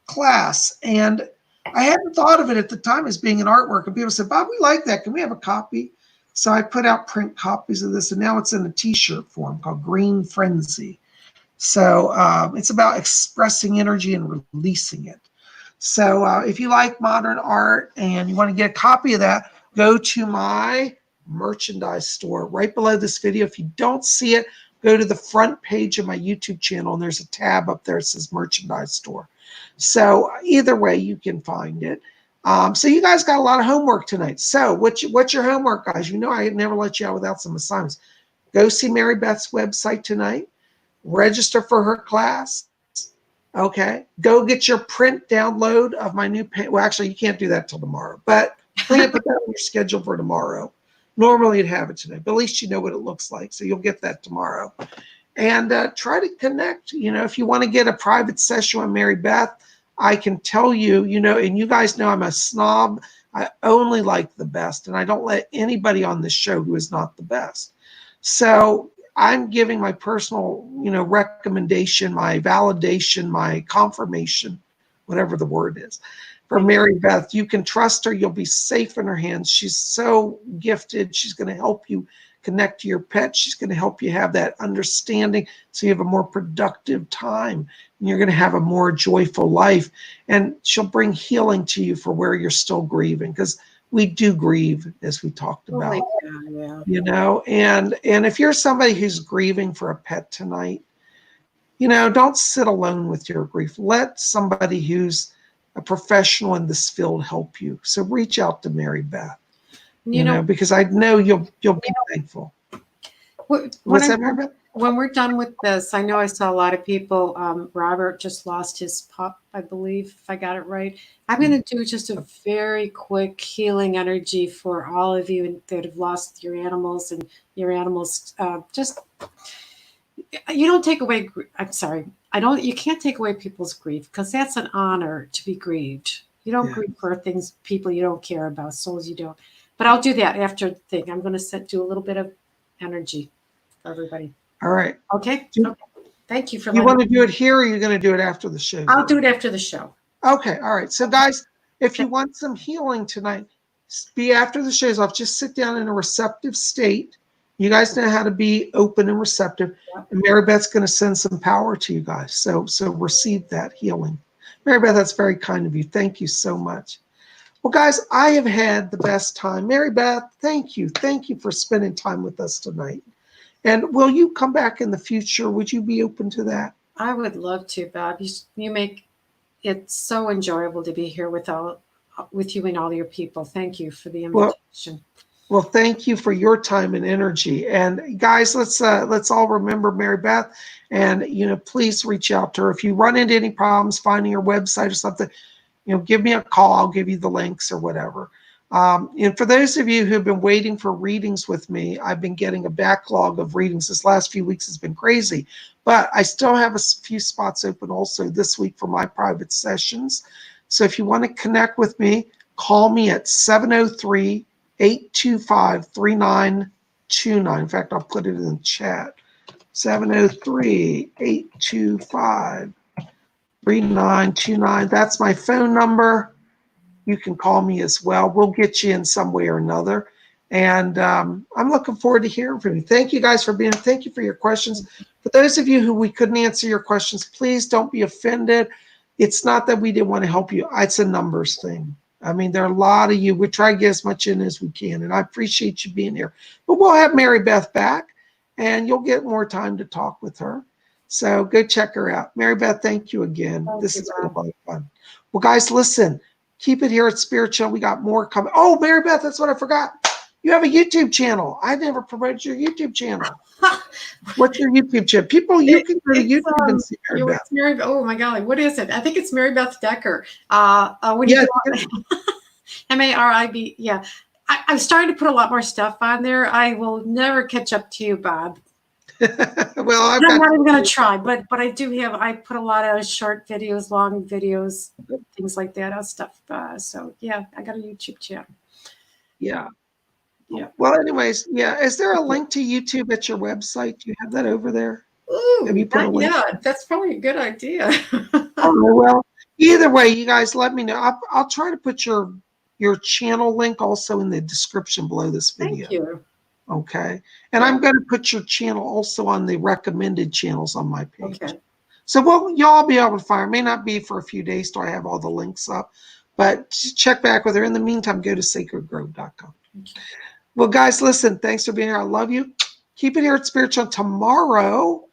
[SPEAKER 1] class. And I hadn't thought of it at the time as being an artwork. And people said, Bob, we like that. Can we have a copy? So I put out print copies of this. And now it's in a t-shirt form called Green Frenzy. So it's about expressing energy and releasing it. So if you like modern art and you want to get a copy of that, go to my merchandise store right below this video. If you don't see it, go to the front page of my YouTube channel, and there's a tab up there that says merchandise store. So either way, you can find it. So you guys got a lot of homework tonight. So what's your homework, guys? I never let you out without some assignments. Go see Maribeth's website tonight. Register for her class. Okay. Go get your print download of my new paint. Well, actually, you can't do that till tomorrow, but plan to put that on your schedule for tomorrow. Normally you'd have it today, but at least you know what it looks like. So you'll get that tomorrow. And try to connect. If you want to get a private session with Maribeth, I can tell you, and you guys know I'm a snob. I only like the best, and I don't let anybody on this show who is not the best. So I'm giving my personal, recommendation, my validation, my confirmation, whatever the word is, for Maribeth. You can trust her. You'll be safe in her hands. She's so gifted. She's going to help you connect to your pet. She's going to help you have that understanding so you have a more productive time. And you're going to have a more joyful life. And she'll bring healing to you for where you're still grieving, because we do grieve, as we talked about. And if you're somebody who's grieving for a pet tonight, don't sit alone with your grief. Let somebody who's a professional in this field help you. So reach out to Maribeth, because I know you'll be thankful. What's that, Maribeth?
[SPEAKER 2] When we're done with this, I know I saw a lot of people. Robert just lost his pup, I believe, if I got it right. I'm going to do just a very quick healing energy for all of you that have lost your animals, and your animals you don't take away. I'm sorry. You can't take away people's grief, because that's an honor to be grieved. You don't grieve for people you don't care about, souls you don't. But I'll do that after the thing. I'm going to do a little bit of energy for everybody.
[SPEAKER 1] All right.
[SPEAKER 2] Okay. Thank you for.
[SPEAKER 1] You want to do it here, or are you going to do it after the show?
[SPEAKER 2] I'll do it after the show.
[SPEAKER 1] Okay. All right. So, guys, if you want some healing tonight, be after the show's off. Just sit down in a receptive state. You guys know how to be open and receptive. And Maribeth's going to send some power to you guys. So receive that healing. Maribeth, that's very kind of you. Thank you so much. Well, guys, I have had the best time. Maribeth, thank you. Thank you for spending time with us tonight. And will you come back in the future? Would you be open to that?
[SPEAKER 2] I would love to, Bob. You make it so enjoyable to be here with you and all your people. Thank you for the invitation.
[SPEAKER 1] Well, thank you for your time and energy. And guys, let's all remember Maribeth, and please reach out to her if you run into any problems finding her website or something. Give me a call. I'll give you the links or whatever. And for those of you who've been waiting for readings with me, I've been getting a backlog of readings. This last few weeks has been crazy, but I still have a few spots open also this week for my private sessions. So if you want to connect with me, call me at 703-825-3929. In fact, I'll put it in the chat. 703-825-3929. That's my phone number. You can call me as well. We'll get you in some way or another. And I'm looking forward to hearing from you. Thank you guys for being here. Thank you for your questions. For those of you who we couldn't answer your questions, please don't be offended. It's not that we didn't want to help you. It's a numbers thing. I mean, there are a lot of you. We try to get as much in as we can, and I appreciate you being here. But we'll have Maribeth back, and you'll get more time to talk with her. So go check her out. Maribeth, thank you again. This has been a lot of fun. Well, guys, listen. Keep it here at Spiritual. We got more coming. Oh, Maribeth, that's what I forgot. You have a YouTube channel. I never promoted your YouTube channel. What's your YouTube channel? People, you can go to YouTube and see Maribeth.
[SPEAKER 2] Oh my golly, what is it? I think it's Maribeth Decker. When
[SPEAKER 1] Yeah.
[SPEAKER 2] Marib. Yeah, I'm starting to put a lot more stuff on there. I will never catch up to you, Bob.
[SPEAKER 1] Well,
[SPEAKER 2] I'm not even going to try, but I do have. I put a lot of short videos, long videos, things like that stuff. So yeah, I got a YouTube channel.
[SPEAKER 1] Yeah. Yeah. Well, anyways, yeah. Is there a link to YouTube at your website? Do you have that over there?
[SPEAKER 2] Ooh,
[SPEAKER 1] have you put a link?
[SPEAKER 2] Yeah, that's probably a good idea.
[SPEAKER 1] Oh, well, either way, you guys let me know. I'll try to put your channel link also in the description below this video.
[SPEAKER 2] Thank you.
[SPEAKER 1] Okay. And I'm going to put your channel also on the recommended channels on my page.
[SPEAKER 2] Okay.
[SPEAKER 1] So y'all be able to find. It may not be for a few days till I have all the links up, but check back with her. In the meantime, go to sacredgrove.com. Okay. Well, guys, listen, thanks for being here. I love you. Keep it here at Spiritual. Tomorrow,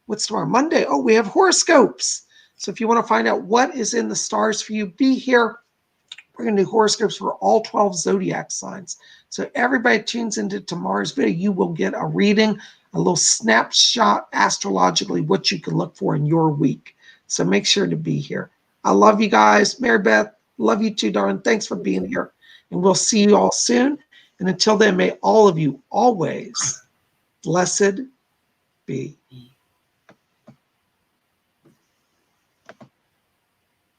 [SPEAKER 1] what's tomorrow? Monday. Oh, we have horoscopes. So if you want to find out what is in the stars for you, be here. We're going to do horoscopes for all 12 zodiac signs. So everybody tunes into tomorrow's video. You will get a reading, a little snapshot astrologically, what you can look for in your week. So make sure to be here. I love you guys. Maribeth, love you too, darling. Thanks for being here. And we'll see you all soon. And until then, may all of you always blessed be.